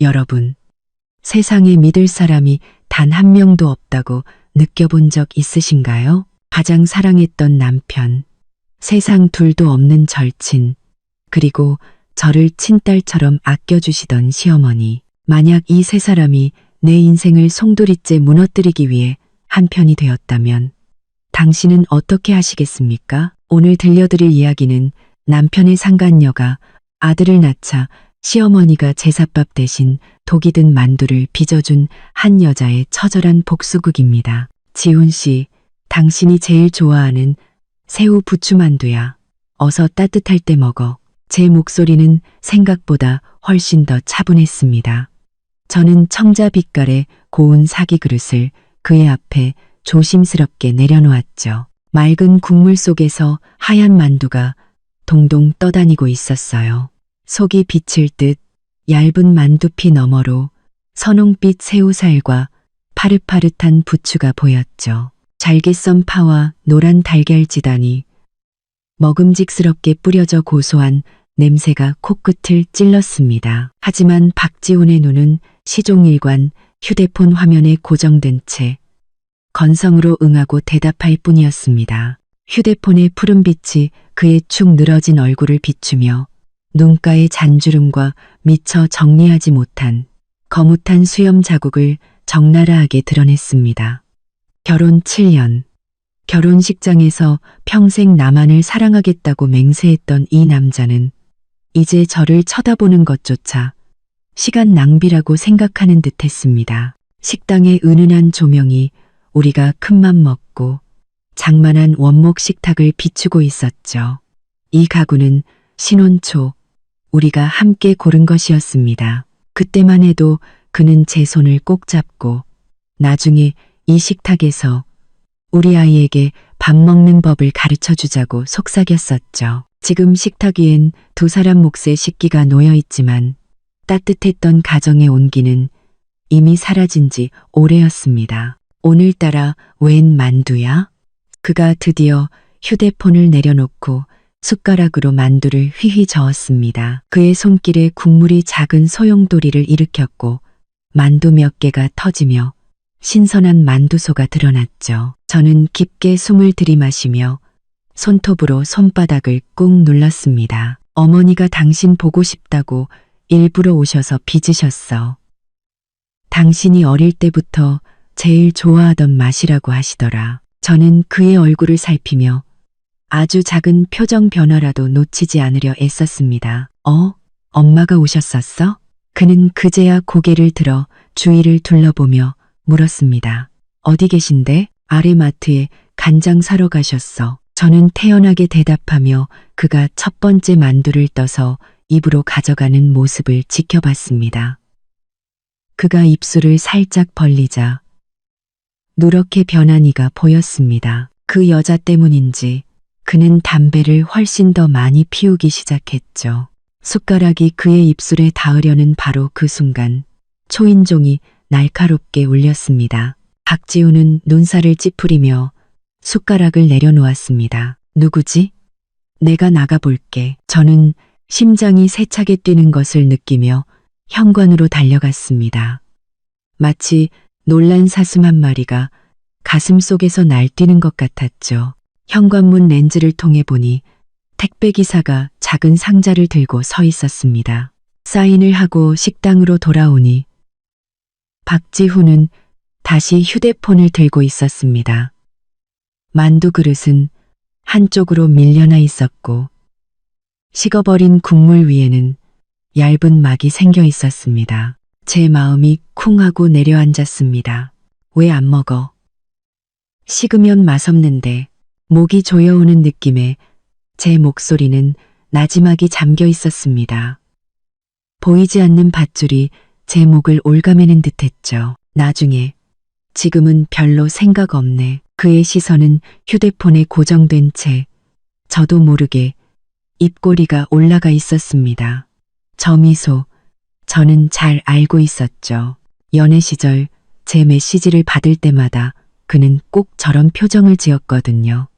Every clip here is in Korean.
여러분, 세상에 믿을 사람이 단 한 명도 없다고 느껴본 적 있으신가요? 가장 사랑했던 남편, 세상 둘도 없는 절친, 그리고 저를 친딸처럼 아껴주시던 시어머니. 만약 이 세 사람이 내 인생을 송두리째 무너뜨리기 위해 한편이 되었다면 당신은 어떻게 하시겠습니까? 오늘 들려드릴 이야기는 남편의 상간녀가 아들을 낳자 시어머니가 제삿밥 대신 독이 든 만두를 빚어준 한 여자의 처절한 복수극입니다. 지훈 씨, 당신이 제일 좋아하는 새우 부추만두야. 어서 따뜻할 때 먹어. 제 목소리는 생각보다 훨씬 더 차분했습니다. 저는 청자 빛깔의 고운 사기 그릇을 그의 앞에 조심스럽게 내려놓았죠. 맑은 국물 속에서 하얀 만두가 동동 떠다니고 있었어요. 속이 비칠 듯 얇은 만두피 너머로 선홍빛 새우살과 파릇파릇한 부추가 보였죠. 잘게 썬 파와 노란 달걀 지단이 먹음직스럽게 뿌려져 고소한 냄새가 코끝을 찔렀습니다. 하지만 박지훈의 눈은 시종일관 휴대폰 화면에 고정된 채 건성으로 응하고 대답할 뿐이었습니다. 휴대폰의 푸른빛이 그의 축 늘어진 얼굴을 비추며 눈가의 잔주름과 미처 정리하지 못한 거뭇한 수염 자국을 적나라하게 드러냈습니다. 결혼 7년. 결혼식장에서 평생 나만을 사랑하겠다고 맹세했던 이 남자는 이제 저를 쳐다보는 것조차 시간 낭비라고 생각하는 듯 했습니다. 식당의 은은한 조명이 우리가 큰맘 먹고 장만한 원목 식탁을 비추고 있었죠. 이 가구는 신혼 초 우리가 함께 고른 것이었습니다. 그때만 해도 그는 제 손을 꼭 잡고 나중에 이 식탁에서 우리 아이에게 밥 먹는 법을 가르쳐 주자고 속삭였었죠. 지금 식탁 위엔 두 사람 몫의 식기가 놓여 있지만 따뜻했던 가정의 온기는 이미 사라진 지 오래였습니다. 오늘따라 웬 만두야? 그가 드디어 휴대폰을 내려놓고 숟가락으로 만두를 휘휘 저었습니다. 그의 손길에 국물이 작은 소용돌이를 일으켰고 만두 몇 개가 터지며 신선한 만두소가 드러났죠. 저는 깊게 숨을 들이마시며 손톱으로 손바닥을 꾹 눌렀습니다. 어머니가 당신 보고 싶다고 일부러 오셔서 빚으셨어. 당신이 어릴 때부터 제일 좋아하던 맛이라고 하시더라. 저는 그의 얼굴을 살피며 아주 작은 표정 변화라도 놓치지 않으려 애썼습니다. 엄마가 오셨었어? 그는 그제야 고개를 들어 주위를 둘러보며 물었습니다. 어디 계신데? 아래 마트에 간장 사러 가셨어. 저는 태연하게 대답하며 그가 첫 번째 만두를 떠서 입으로 가져가는 모습을 지켜봤습니다. 그가 입술을 살짝 벌리자 누렇게 변한 이가 보였습니다. 그 여자 때문인지 그는 담배를 훨씬 더 많이 피우기 시작했죠. 숟가락이 그의 입술에 닿으려는 바로 그 순간 초인종이 날카롭게 울렸습니다. 박지훈은 눈살을 찌푸리며 숟가락을 내려놓았습니다. 누구지? 내가 나가볼게. 저는 심장이 세차게 뛰는 것을 느끼며 현관으로 달려갔습니다. 마치 놀란 사슴 한 마리가 가슴 속에서 날뛰는 것 같았죠. 현관문 렌즈를 통해 보니 택배기사가 작은 상자를 들고 서 있었습니다. 사인을 하고 식당으로 돌아오니 박지훈은 다시 휴대폰을 들고 있었습니다. 만두 그릇은 한쪽으로 밀려나 있었고 식어버린 국물 위에는 얇은 막이 생겨 있었습니다. 제 마음이 쿵 하고 내려앉았습니다. 왜 안 먹어? 식으면 맛없는데. 목이 조여오는 느낌에 제 목소리는 나지막이 잠겨 있었습니다. 보이지 않는 밧줄이 제 목을 올가매는 듯했죠. 나중에, 지금은 별로 생각 없네. 그의 시선은 휴대폰에 고정된 채 저도 모르게 입꼬리가 올라가 있었습니다. 저 미소, 저는 잘 알고 있었죠. 연애 시절 제 메시지를 받을 때마다 그는 꼭 저런 표정을 지었거든요.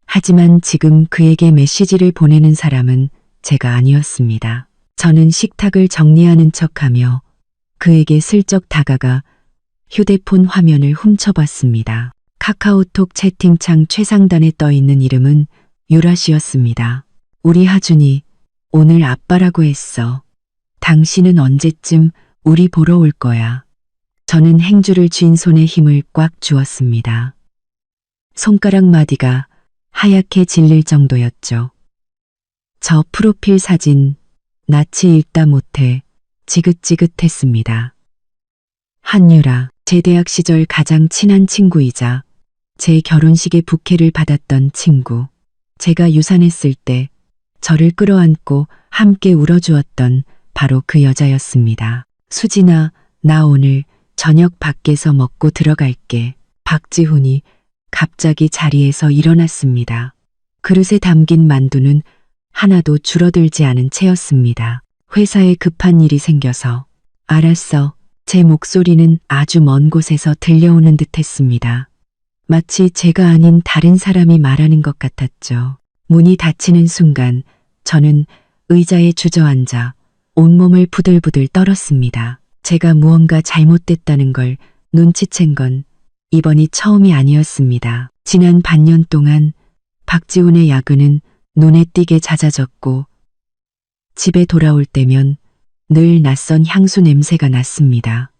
하지만 지금 그에게 메시지를 보내는 사람은 제가 아니었습니다. 저는 식탁을 정리하는 척하며 그에게 슬쩍 다가가 휴대폰 화면을 훔쳐봤습니다. 카카오톡 채팅창 최상단에 떠있는 이름은 유라 씨였습니다. 우리 하준이 오늘 아빠라고 했어. 당신은 언제쯤 우리 보러 올 거야. 저는 행주를 쥔 손에 힘을 꽉 주었습니다. 손가락 마디가 하얗게 질릴 정도였죠. 저 프로필 사진 낯이 읽다 못해 지긋지긋했습니다. 한유라, 제 대학 시절 가장 친한 친구이자 제 결혼식에 부케를 받았던 친구. 제가 유산했을 때 저를 끌어안고 함께 울어주었던 바로 그 여자였습니다. 수진아, 나 오늘 저녁 밖에서 먹고 들어갈게. 박지훈이 갑자기 자리에서 일어났습니다. 그릇에 담긴 만두는 하나도 줄어들지 않은 채였습니다. 회사에 급한 일이 생겨서. 알았어. 제 목소리는 아주 먼 곳에서 들려오는 듯 했습니다. 마치 제가 아닌 다른 사람이 말하는 것 같았죠. 문이 닫히는 순간 저는 의자에 주저앉아 온몸을 부들부들 떨었습니다. 제가 무언가 잘못됐다는 걸 눈치챈 건 이번이 처음이 아니었습니다. 지난 반년 동안 박지훈의 야근은 눈에 띄게 잦아졌고 집에 돌아올 때면 늘 낯선 향수 냄새가 났습니다.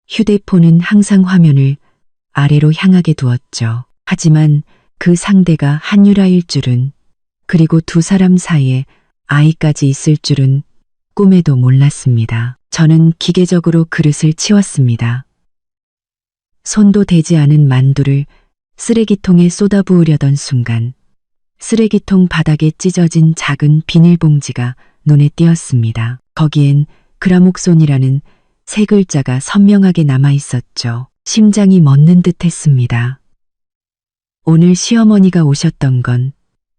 휴대폰은 항상 화면을 아래로 향하게 두었죠. 하지만 그 상대가 한유라일 줄은, 그리고 두 사람 사이에 아이까지 있을 줄은 꿈에도 몰랐습니다. 저는 기계적으로 그릇을 치웠습니다. 손도 대지 않은 만두를 쓰레기통에 쏟아부으려던 순간 쓰레기통 바닥에 찢어진 작은 비닐봉지가 눈에 띄었습니다. 거기엔 그라목손이라는 세 글자가 선명하게 남아 있었죠. 심장이 멎는 듯 했습니다. 오늘 시어머니가 오셨던 건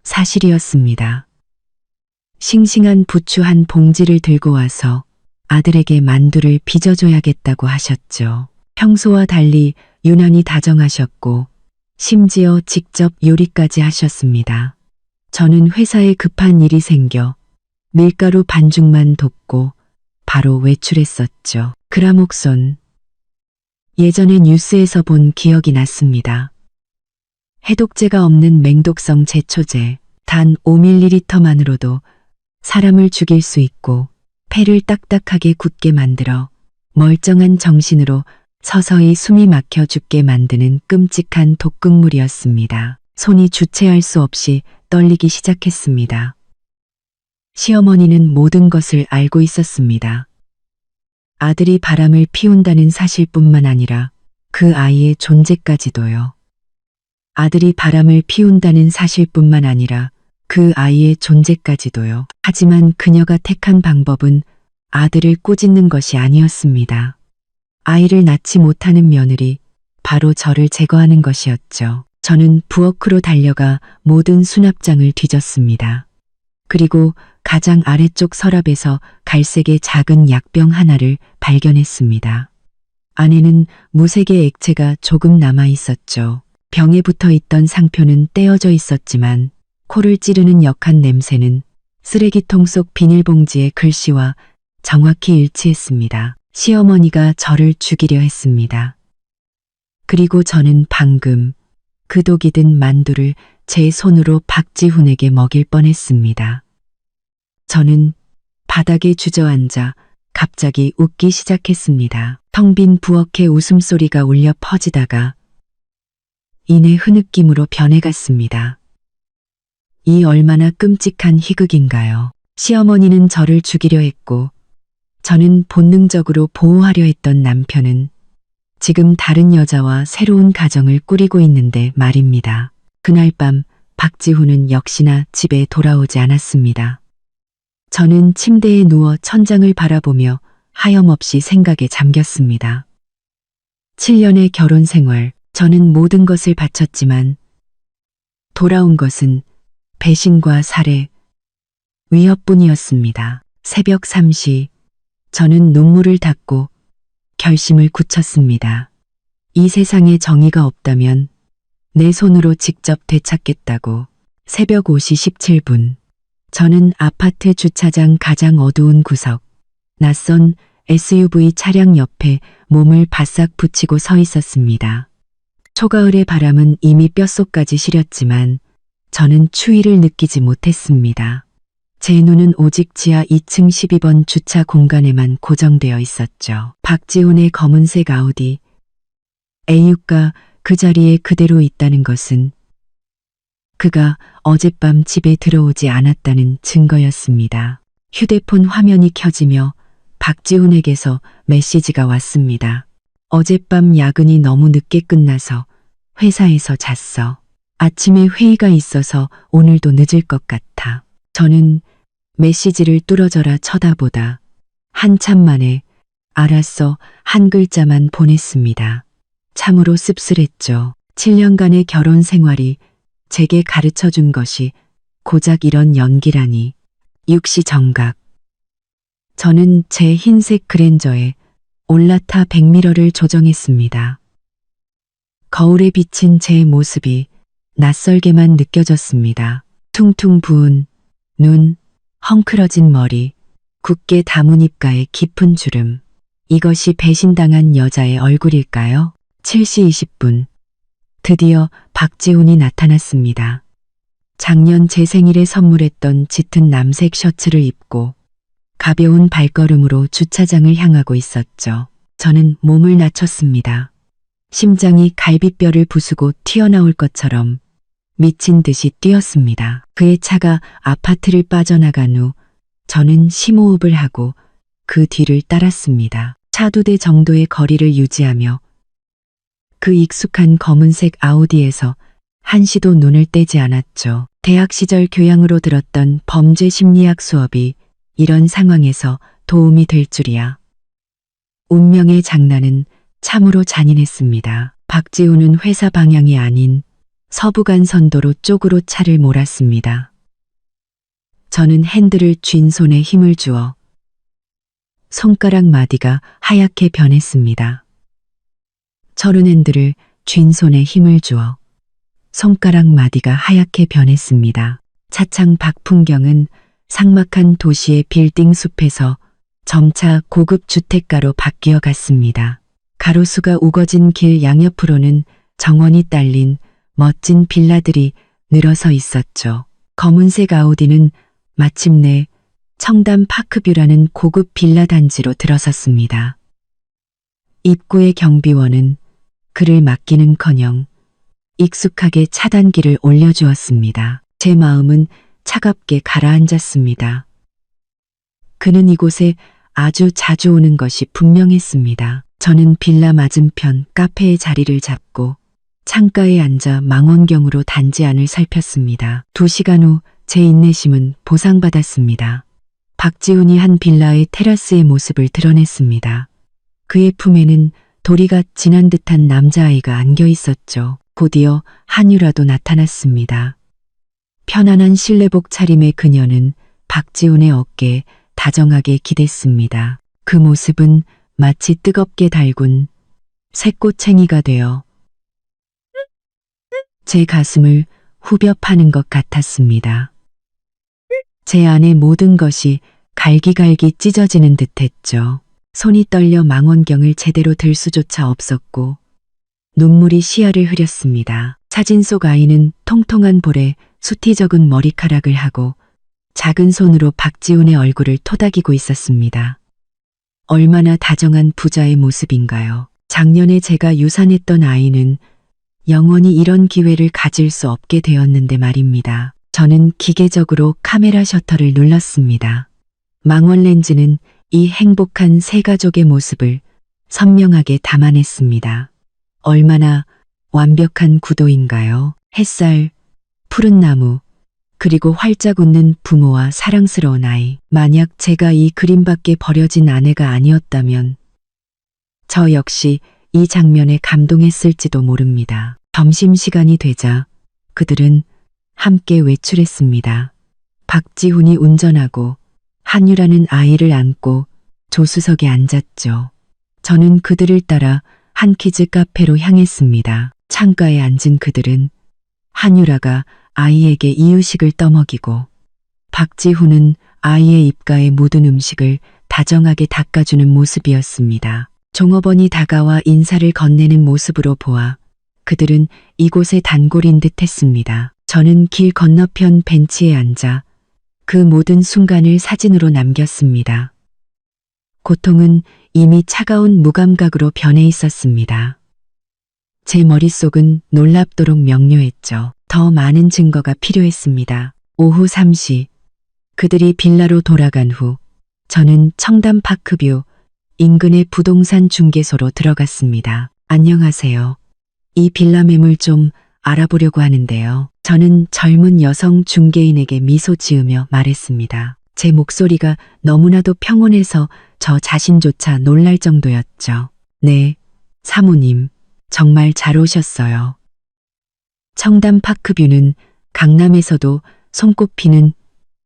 사실이었습니다. 싱싱한 부추 한 봉지를 들고 와서 아들에게 만두를 빚어줘야겠다고 하셨죠. 평소와 달리 유난히 다정하셨고 심지어 직접 요리까지 하셨습니다. 저는 회사에 급한 일이 생겨 밀가루 반죽만 돕고 바로 외출했었죠. 그라목손. 예전에 뉴스에서 본 기억이 났습니다. 해독제가 없는 맹독성 제초제, 단 5ml만으로도 사람을 죽일 수 있고 폐를 딱딱하게 굳게 만들어 멀쩡한 정신으로 서서히 숨이 막혀 죽게 만드는 끔찍한 독극물이었습니다. 손이 주체할 수 없이 떨리기 시작했습니다. 시어머니는 모든 것을 알고 있었습니다. 아들이 바람을 피운다는 사실뿐만 아니라 그 아이의 존재까지도요. 아들이 바람을 피운다는 사실뿐만 아니라 그 아이의 존재까지도요. 하지만 그녀가 택한 방법은 아들을 꾸짖는 것이 아니었습니다. 아이를 낳지 못하는 며느리, 바로 저를 제거하는 것이었죠. 저는 부엌으로 달려가 모든 수납장을 뒤졌습니다. 그리고 가장 아래쪽 서랍에서 갈색의 작은 약병 하나를 발견했습니다. 안에는 무색의 액체가 조금 남아 있었죠. 병에 붙어 있던 상표는 떼어져 있었지만 코를 찌르는 역한 냄새는 쓰레기통 속 비닐봉지의 글씨와 정확히 일치했습니다. 시어머니가 저를 죽이려 했습니다. 그리고 저는 방금 그 독이 든 만두를 제 손으로 박지훈에게 먹일 뻔했습니다. 저는 바닥에 주저앉아 갑자기 웃기 시작했습니다. 텅 빈 부엌의 웃음소리가 울려 퍼지다가 이내 흐느낌으로 변해갔습니다. 이 얼마나 끔찍한 희극인가요? 시어머니는 저를 죽이려 했고 저는 본능적으로 보호하려 했던 남편은 지금 다른 여자와 새로운 가정을 꾸리고 있는데 말입니다. 그날 밤 박지훈은 역시나 집에 돌아오지 않았습니다. 저는 침대에 누워 천장을 바라보며 하염없이 생각에 잠겼습니다. 7년의 결혼 생활, 저는 모든 것을 바쳤지만 돌아온 것은 배신과 살해, 위협뿐이었습니다. 새벽 3시, 저는 눈물을 닦고 결심을 굳혔습니다. 이 세상에 정의가 없다면 내 손으로 직접 되찾겠다고. 새벽 5시 17분, 저는 아파트 주차장 가장 어두운 구석, 낯선 SUV 차량 옆에 몸을 바싹 붙이고 서 있었습니다. 초가을의 바람은 이미 뼛속까지 시렸지만 저는 추위를 느끼지 못했습니다. 제 눈은 오직 지하 2층 12번 주차 공간에만 고정되어 있었죠. 박지훈의 검은색 아우디 A유가 그 자리에 그대로 있다는 것은 그가 어젯밤 집에 들어오지 않았다는 증거였습니다. 휴대폰 화면이 켜지며 박지훈에게서 메시지가 왔습니다. 어젯밤 야근이 너무 늦게 끝나서 회사에서 잤어. 아침에 회의가 있어서 오늘도 늦을 것 같아. 저는 메시지를 뚫어져라 쳐다보다 한참 만에 알았어 한 글자만 보냈습니다. 참으로 씁쓸했죠. 7년간의 결혼 생활이 제게 가르쳐 준 것이 고작 이런 연기라니. 육시 정각. 저는 제 흰색 그랜저에 올라타 백미러를 조정했습니다. 거울에 비친 제 모습이 낯설게만 느껴졌습니다. 퉁퉁 부은 눈, 헝클어진 머리, 굳게 담은 입가에 깊은 주름. 이것이 배신당한 여자의 얼굴일까요? 7시 20분. 드디어 박지훈이 나타났습니다. 작년 제 생일에 선물했던 짙은 남색 셔츠를 입고 가벼운 발걸음으로 주차장을 향하고 있었죠. 저는 몸을 낮췄습니다. 심장이 갈비뼈를 부수고 튀어나올 것처럼 미친 듯이 뛰었습니다. 그의 차가 아파트를 빠져나간 후 저는 심호흡을 하고 그 뒤를 따랐습니다. 차 2대 정도의 거리를 유지하며 그 익숙한 검은색 아우디에서 한시도 눈을 떼지 않았죠. 대학 시절 교양으로 들었던 범죄 심리학 수업이 이런 상황에서 도움이 될 줄이야. 운명의 장난은 참으로 잔인했습니다. 박지훈은 회사 방향이 아닌 서부간선도로 쪽으로 차를 몰았습니다. 저는 핸들을 쥔 손에 힘을 주어 손가락 마디가 하얗게 변했습니다. 저는 핸들을 쥔 손에 힘을 주어 손가락 마디가 하얗게 변했습니다. 차창 밖 풍경은 삭막한 도시의 빌딩 숲에서 점차 고급 주택가로 바뀌어 갔습니다. 가로수가 우거진 길 양옆으로는 정원이 딸린 멋진 빌라들이 늘어서 있었죠. 검은색 아우디는 마침내 청담 파크뷰라는 고급 빌라 단지로 들어섰습니다. 입구의 경비원은 그를 막기는커녕 익숙하게 차단기를 올려주었습니다. 제 마음은 차갑게 가라앉았습니다. 그는 이곳에 아주 자주 오는 것이 분명했습니다. 저는 빌라 맞은편 카페에 자리를 잡고 창가에 앉아 망원경으로 단지 안을 살폈습니다. 2시간 후 제 인내심은 보상받았습니다. 박지훈이 한 빌라의 테라스의 모습을 드러냈습니다. 그의 품에는 도리가 진한 듯한 남자아이가 안겨 있었죠. 곧이어 한유라도 나타났습니다. 편안한 실내복 차림의 그녀는 박지훈의 어깨에 다정하게 기댔습니다. 그 모습은 마치 뜨겁게 달군 새꼬챙이가 되어 제 가슴을 후벼 파는 것 같았습니다. 제 안의 모든 것이 갈기갈기 찢어지는 듯했죠. 손이 떨려 망원경을 제대로 들 수조차 없었고 눈물이 시야를 흐렸습니다. 사진 속 아이는 통통한 볼에 숱이 적은 머리카락을 하고 작은 손으로 박지훈의 얼굴을 토닥이고 있었습니다. 얼마나 다정한 부자의 모습인가요? 작년에 제가 유산했던 아이는 영원히 이런 기회를 가질 수 없게 되었는데 말입니다. 저는 기계적으로 카메라 셔터를 눌렀습니다. 망원 렌즈는 이 행복한 세 가족의 모습을 선명하게 담아냈습니다. 얼마나 완벽한 구도인가요? 햇살, 푸른 나무, 그리고 활짝 웃는 부모와 사랑스러운 아이. 만약 제가 이 그림 밖에 버려진 아내가 아니었다면 저 역시 이 장면에 감동했을지도 모릅니다. 점심시간이 되자 그들은 함께 외출했습니다. 박지훈이 운전하고 한유라는 아이를 안고 조수석에 앉았죠. 저는 그들을 따라 한키즈 카페로 향했습니다. 창가에 앉은 그들은 한유라가 아이에게 이유식을 떠먹이고 박지훈은 아이의 입가에 묻은 음식을 다정하게 닦아주는 모습이었습니다. 종업원이 다가와 인사를 건네는 모습으로 보아 그들은 이곳의 단골인 듯 했습니다. 저는 길 건너편 벤치에 앉아 그 모든 순간을 사진으로 남겼습니다. 고통은 이미 차가운 무감각으로 변해 있었습니다. 제 머릿속은 놀랍도록 명료했죠. 더 많은 증거가 필요했습니다. 오후 3시 그들이 빌라로 돌아간 후 저는 청담파크뷰 인근의 부동산 중개소로 들어갔습니다. 안녕하세요. 이 빌라 매물 좀 알아보려고 하는데요. 저는 젊은 여성 중개인에게 미소 지으며 말했습니다. 제 목소리가 너무나도 평온해서 저 자신조차 놀랄 정도였죠. 네, 사모님, 정말 잘 오셨어요. 청담파크뷰는 강남에서도 손꼽히는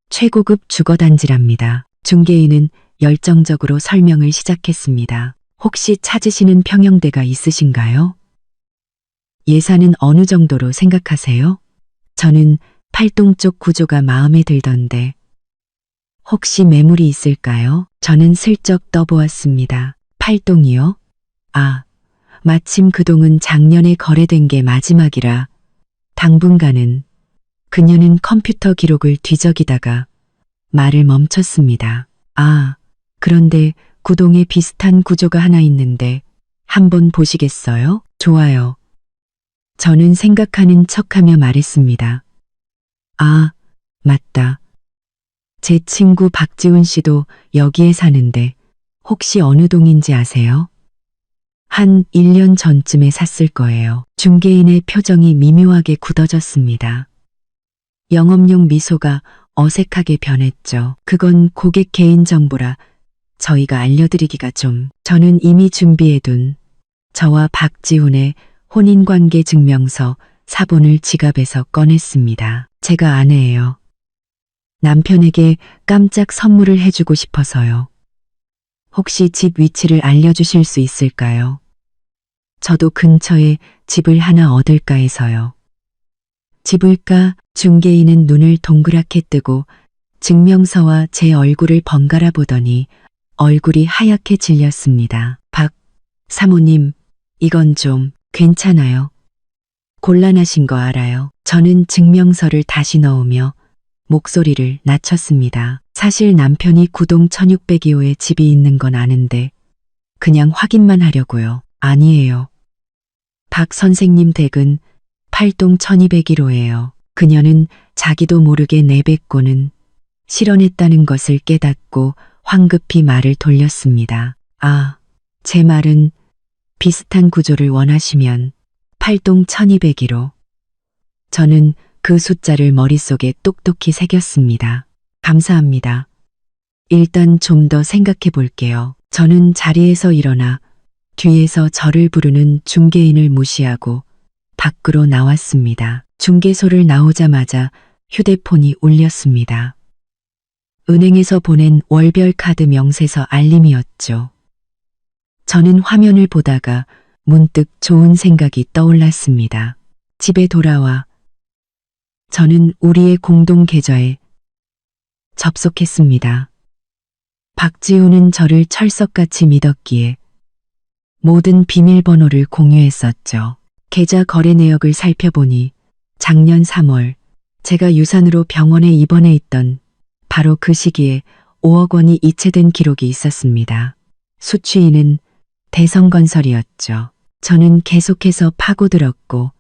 최고급 주거단지랍니다. 중개인은 열정적으로 설명을 시작했습니다. 혹시 찾으시는 평형대가 있으신가요? 예산은 어느 정도로 생각하세요? 저는 팔동 쪽 구조가 마음에 들던데 혹시 매물이 있을까요? 저는 슬쩍 떠보았습니다. 팔동이요? 아, 마침 그 동은 작년에 거래된 게 마지막이라 당분간은. 그녀는 컴퓨터 기록을 뒤적이다가 말을 멈췄습니다. 아, 그런데 구동에 비슷한 구조가 하나 있는데 한번 보시겠어요? 좋아요. 저는 생각하는 척하며 말했습니다. 아, 맞다. 제 친구 박지훈 씨도 여기에 사는데 혹시 어느 동인지 아세요? 한 1년 전쯤에 샀을 거예요. 중개인의 표정이 미묘하게 굳어졌습니다. 영업용 미소가 어색하게 변했죠. 그건 고객 개인정보라 저희가 알려드리기가 좀. 저는 이미 준비해둔 저와 박지훈의 혼인관계 증명서 사본을 지갑에서 꺼냈습니다. 제가 아내예요. 남편에게 깜짝 선물을 해주고 싶어서요. 혹시 집 위치를 알려주실 수 있을까요? 저도 근처에 집을 하나 얻을까 해서요. 집을까? 중개인은 눈을 동그랗게 뜨고 증명서와 제 얼굴을 번갈아 보더니 얼굴이 하얗게 질렸습니다. 박 사모님, 이건 좀 괜찮아요. 곤란하신 거 알아요. 저는 증명서를 다시 넣으며 목소리를 낮췄습니다. 사실 남편이 구동 1602호에 집이 있는 건 아는데 그냥 확인만 하려고요. 아니에요. 박 선생님 댁은 8동 1201호예요. 그녀는 자기도 모르게 내뱉고는 실언했다는 것을 깨닫고 황급히 말을 돌렸습니다. 아, 제 말은 비슷한 구조를 원하시면 8동 1201호. 저는 그 숫자를 머릿속에 똑똑히 새겼습니다. 감사합니다. 일단 좀 더 생각해 볼게요. 저는 자리에서 일어나 뒤에서 저를 부르는 중개인을 무시하고 밖으로 나왔습니다. 중개소를 나오자마자 휴대폰이 울렸습니다. 은행에서 보낸 월별 카드 명세서 알림이었죠. 저는 화면을 보다가 문득 좋은 생각이 떠올랐습니다. 집에 돌아와 저는 우리의 공동 계좌에 접속했습니다. 박지훈은 저를 철석같이 믿었기에 모든 비밀번호를 공유했었죠. 계좌 거래 내역을 살펴보니 작년 3월 제가 유산으로 병원에 입원해 있던 바로 그 시기에 5억 원이 이체된 기록이 있었습니다. 수취인은 대성건설이었죠. 저는 계속해서 파고들었고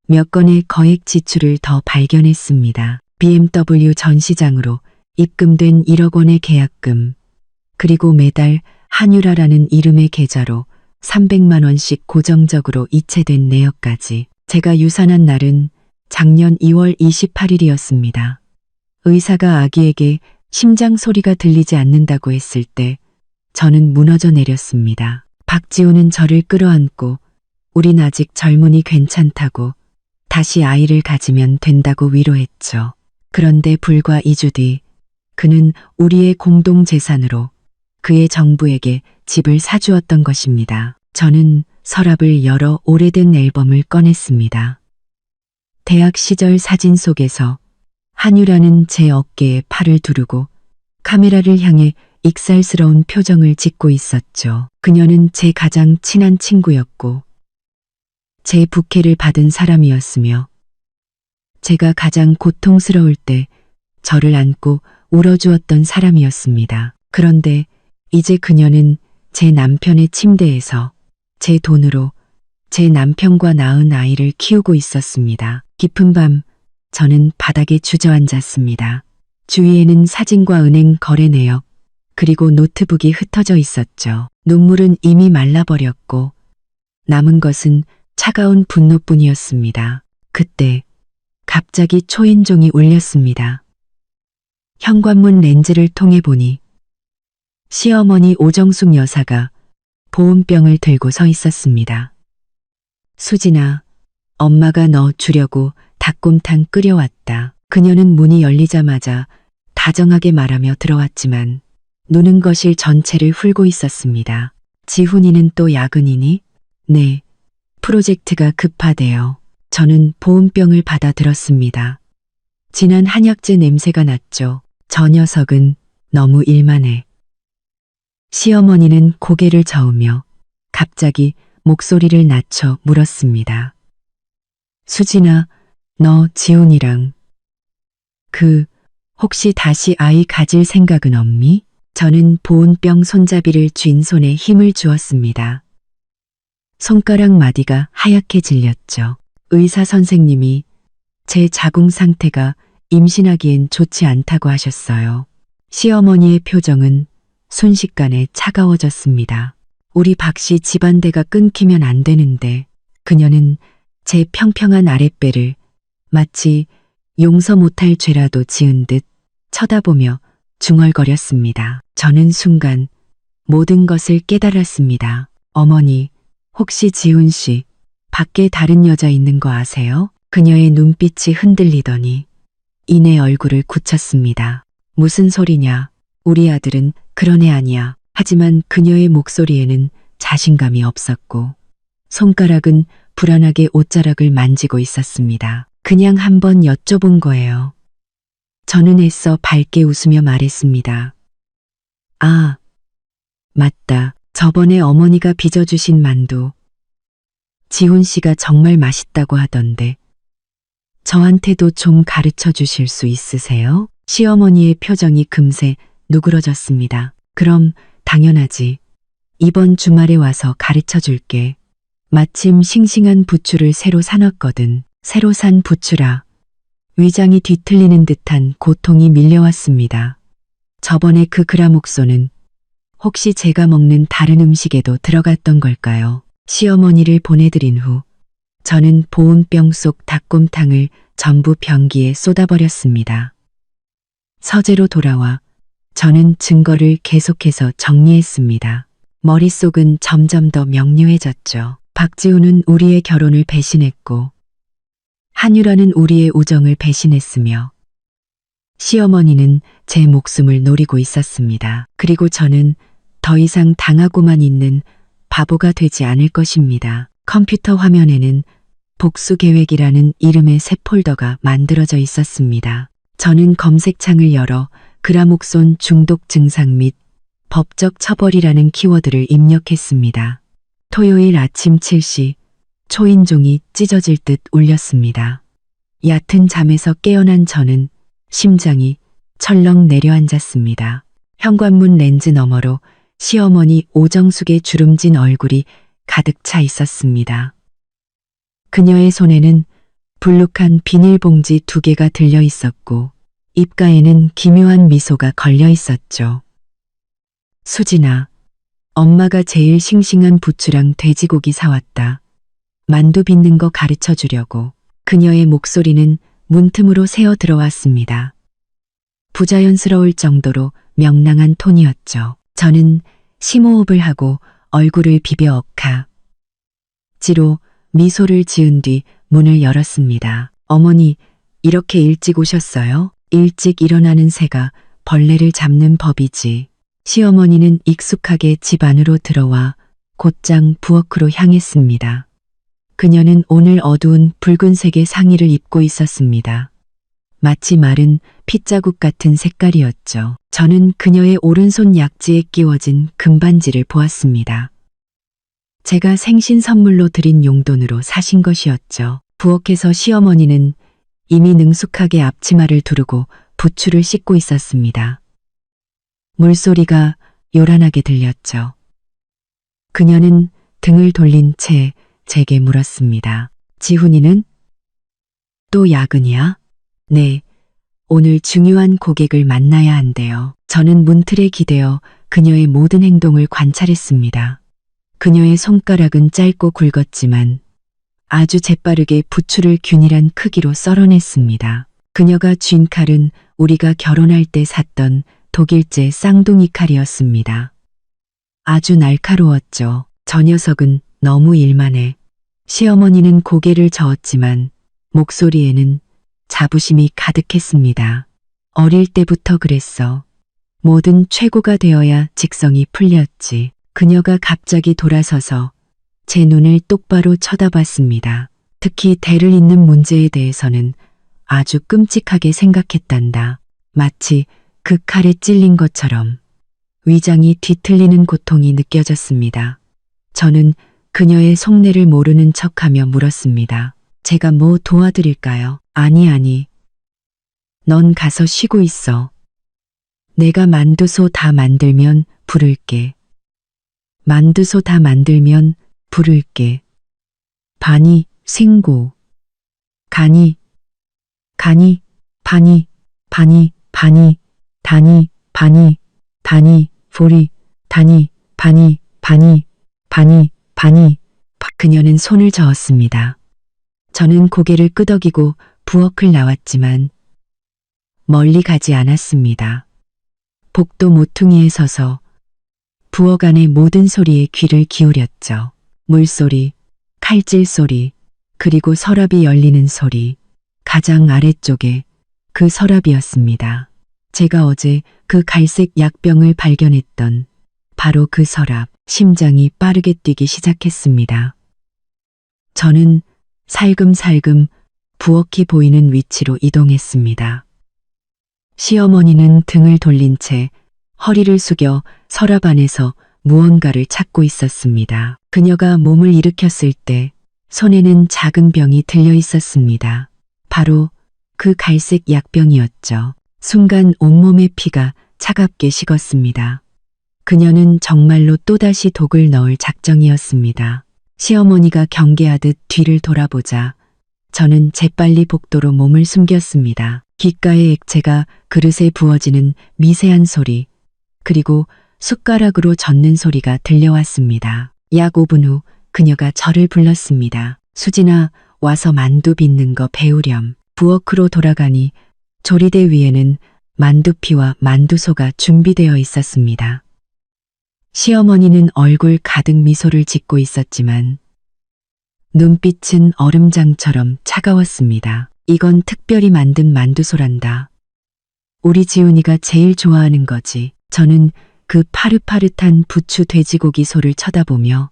몇 건의 거액 지출을 더 발견했습니다. BMW 전시장으로 입금된 1억 원의 계약금, 그리고 매달 한유라라는 이름의 계좌로 300만 원씩 고정적으로 이체된 내역까지. 제가 유산한 날은 작년 2월 28일이었습니다. 의사가 아기에게 심장 소리가 들리지 않는다고 했을 때 저는 무너져 내렸습니다. 박지훈은 저를 끌어안고 우린 아직 젊으니 괜찮다고 다시 아이를 가지면 된다고 위로했죠. 그런데 불과 2주 뒤 그는 우리의 공동 재산으로 그의 정부에게 집을 사주었던 것입니다. 저는 서랍을 열어 오래된 앨범을 꺼냈습니다. 대학 시절 사진 속에서 한유라는 제 어깨에 팔을 두르고 카메라를 향해 익살스러운 표정을 짓고 있었죠. 그녀는 제 가장 친한 친구였고 제 부케를 받은 사람이었으며 제가 가장 고통스러울 때 저를 안고 울어주었던 사람이었습니다. 그런데 이제 그녀는 제 남편의 침대에서 제 돈으로 제 남편과 낳은 아이를 키우고 있었습니다. 깊은 밤 저는 바닥에 주저앉았습니다. 주위에는 사진과 은행 거래 내역 그리고 노트북이 흩어져 있었죠. 눈물은 이미 말라버렸고 남은 것은 차가운 분노뿐이었습니다. 그때 갑자기 초인종이 울렸습니다. 현관문 렌즈를 통해 보니 시어머니 오정숙 여사가 보온병을 들고 서 있었습니다. 수진아, 엄마가 너 주려고 닭곰탕 끓여왔다. 그녀는 문이 열리자마자 다정하게 말하며 들어왔지만 노는 거실 전체를 훑고 있었습니다. 지훈이는 또 야근이니? 네, 프로젝트가 급하대요. 저는 보온병을 받아 들었습니다. 진한 한약재 냄새가 났죠. 저 녀석은 너무 일만 해. 시어머니는 고개를 저으며 갑자기 목소리를 낮춰 물었습니다. 수진아, 너 지훈이랑 혹시 다시 아이 가질 생각은 없니? 저는 보온병 손잡이를 쥔 손에 힘을 주었습니다. 손가락 마디가 하얗게 질렸죠. 의사 선생님이 제 자궁 상태가 임신하기엔 좋지 않다고 하셨어요. 시어머니의 표정은 순식간에 차가워졌습니다. 우리 박씨 집안대가 끊기면 안 되는데 그녀는 제 평평한 아랫배를 마치 용서 못할 죄라도 지은 듯 쳐다보며 중얼거렸습니다. 저는 순간 모든 것을 깨달았습니다. 어머니, 혹시 지훈 씨 밖에 다른 여자 있는 거 아세요? 그녀의 눈빛이 흔들리더니 이내 얼굴을 굳혔습니다. 무슨 소리냐? 우리 아들은 그런 애 아니야. 하지만 그녀의 목소리에는 자신감이 없었고 손가락은 불안하게 옷자락을 만지고 있었습니다. 그냥 한번 여쭤본 거예요. 저는 애써 밝게 웃으며 말했습니다. 아, 맞다. 저번에 어머니가 빚어주신 만두. 지훈 씨가 정말 맛있다고 하던데 저한테도 좀 가르쳐 주실 수 있으세요? 시어머니의 표정이 금세 누그러졌습니다. 그럼 당연하지. 이번 주말에 와서 가르쳐 줄게. 마침 싱싱한 부추를 새로 사놨거든. 새로 산 부추라. 위장이 뒤틀리는 듯한 고통이 밀려왔습니다. 저번에 그 그라목소는 혹시 제가 먹는 다른 음식에도 들어갔던 걸까요? 시어머니를 보내드린 후 저는 보온병 속 닭곰탕을 전부 변기에 쏟아버렸습니다. 서재로 돌아와 저는 증거를 계속해서 정리했습니다. 머릿속은 점점 더 명료해졌죠. 박지훈은 우리의 결혼을 배신했고 한유라는 우리의 우정을 배신했으며 시어머니는 제 목숨을 노리고 있었습니다. 그리고 저는 더 이상 당하고만 있는 바보가 되지 않을 것입니다. 컴퓨터 화면에는 복수계획이라는 이름의 새 폴더가 만들어져 있었습니다. 저는 검색창을 열어 그라목손 중독 증상 및 법적 처벌이라는 키워드를 입력했습니다. 토요일 아침 7시 초인종이 찢어질 듯 울렸습니다. 얕은 잠에서 깨어난 저는 심장이 철렁 내려앉았습니다. 현관문 렌즈 너머로 시어머니 오정숙의 주름진 얼굴이 가득 차 있었습니다. 그녀의 손에는 불룩한 비닐봉지 2개가 들려 있었고 입가에는 기묘한 미소가 걸려 있었죠. 수진아, 엄마가 제일 싱싱한 부추랑 돼지고기 사왔다. 만두 빚는 거 가르쳐 주려고. 그녀의 목소리는 문틈으로 새어 들어왔습니다. 부자연스러울 정도로 명랑한 톤이었죠. 저는 심호흡을 하고 얼굴을 비벼 억지로 미소를 지은 뒤 문을 열었습니다. 어머니, 이렇게 일찍 오셨어요? 일찍 일어나는 새가 벌레를 잡는 법이지. 시어머니는 익숙하게 집 안으로 들어와 곧장 부엌으로 향했습니다. 그녀는 오늘 어두운 붉은색의 상의를 입고 있었습니다. 마치 마른 핏자국 같은 색깔이었죠. 저는 그녀의 오른손 약지에 끼워진 금반지를 보았습니다. 제가 생신 선물로 드린 용돈으로 사신 것이었죠. 부엌에서 시어머니는 이미 능숙하게 앞치마를 두르고 부추를 씻고 있었습니다. 물소리가 요란하게 들렸죠. 그녀는 등을 돌린 채 제게 물었습니다. 지훈이는? 또 야근이야? 네, 오늘 중요한 고객을 만나야 한대요. 저는 문틀에 기대어 그녀의 모든 행동을 관찰했습니다. 그녀의 손가락은 짧고 굵었지만 아주 재빠르게 부추를 균일한 크기로 썰어냈습니다. 그녀가 쥔 칼은 우리가 결혼할 때 샀던 독일제 쌍둥이 칼이었습니다. 아주 날카로웠죠. 저 녀석은 너무 일만해. 시어머니는 고개를 저었지만 목소리에는 자부심이 가득했습니다. 어릴 때부터 그랬어. 뭐든 최고가 되어야 직성이 풀렸지. 그녀가 갑자기 돌아서서 제 눈을 똑바로 쳐다봤습니다. 특히 대를 잇는 문제에 대해서는 아주 끔찍하게 생각했단다. 마치 그 칼에 찔린 것처럼 위장이 뒤틀리는 고통이 느껴졌습니다. 저는 그녀의 속내를 모르는 척하며 물었습니다. 제가 뭐 도와드릴까요? 아니. 넌 가서 쉬고 있어. 내가 만두소 다 만들면 부를게. 만두소 다 만들면 부를게. 반이 생고. 간이 바니 다니 보리 다니 바니. 그녀는 손을 저었습니다. 저는 고개를 끄덕이고 부엌을 나왔지만 멀리 가지 않았습니다. 복도 모퉁이에 서서 부엌 안의 모든 소리에 귀를 기울였죠. 물소리, 칼질 소리, 그리고 서랍이 열리는 소리. 가장 아래쪽에 그 서랍이었습니다. 제가 어제 그 갈색 약병을 발견했던 바로 그 서랍. 심장이 빠르게 뛰기 시작했습니다. 저는 살금살금 부엌이 보이는 위치로 이동했습니다. 시어머니는 등을 돌린 채 허리를 숙여 서랍 안에서 무언가를 찾고 있었습니다. 그녀가 몸을 일으켰을 때 손에는 작은 병이 들려 있었습니다. 바로 그 갈색 약병이었죠. 순간 온몸의 피가 차갑게 식었습니다. 그녀는 정말로 또다시 독을 넣을 작정이었습니다. 시어머니가 경계하듯 뒤를 돌아보자 저는 재빨리 복도로 몸을 숨겼습니다. 귓가의 액체가 그릇에 부어지는 미세한 소리, 그리고 숟가락으로 젓는 소리가 들려왔습니다. 약 5분 후 그녀가 저를 불렀습니다. 수진아, 와서 만두 빚는 거 배우렴. 부엌으로 돌아가니 조리대 위에는 만두피와 만두소가 준비되어 있었습니다. 시어머니는 얼굴 가득 미소를 짓고 있었지만 눈빛은 얼음장처럼 차가웠습니다. 이건 특별히 만든 만두소란다. 우리 지훈이가 제일 좋아하는 거지. 저는 그 파릇파릇한 부추 돼지고기 소를 쳐다보며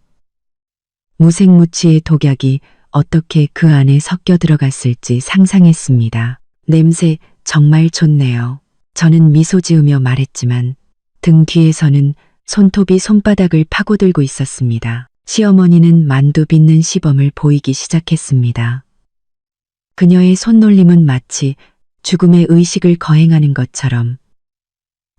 무색무취의 독약이 어떻게 그 안에 섞여 들어갔을지 상상했습니다. 냄새 정말 좋네요. 저는 미소 지으며 말했지만 등 뒤에서는 손톱이 손바닥을 파고들고 있었습니다. 시어머니는 만두 빚는 시범을 보이기 시작했습니다. 그녀의 손놀림은 마치 죽음의 의식을 거행하는 것처럼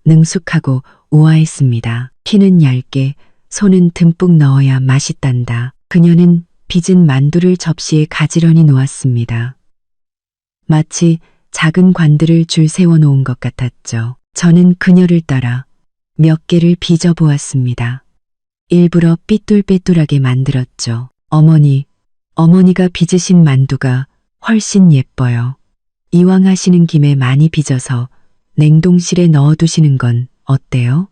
능숙하고 우아했습니다. 피는 얇게, 손은 듬뿍 넣어야 맛있단다. 그녀는 빚은 만두를 접시에 가지런히 놓았습니다. 마치 작은 관들을 줄 세워놓은 것 같았죠. 저는 그녀를 따라 몇 개를 빚어보았습니다. 일부러 삐뚤빼뚤하게 만들었죠. 어머니가 빚으신 만두가 훨씬 예뻐요. 이왕 하시는 김에 많이 빚어서 냉동실에 넣어두시는 건 어때요?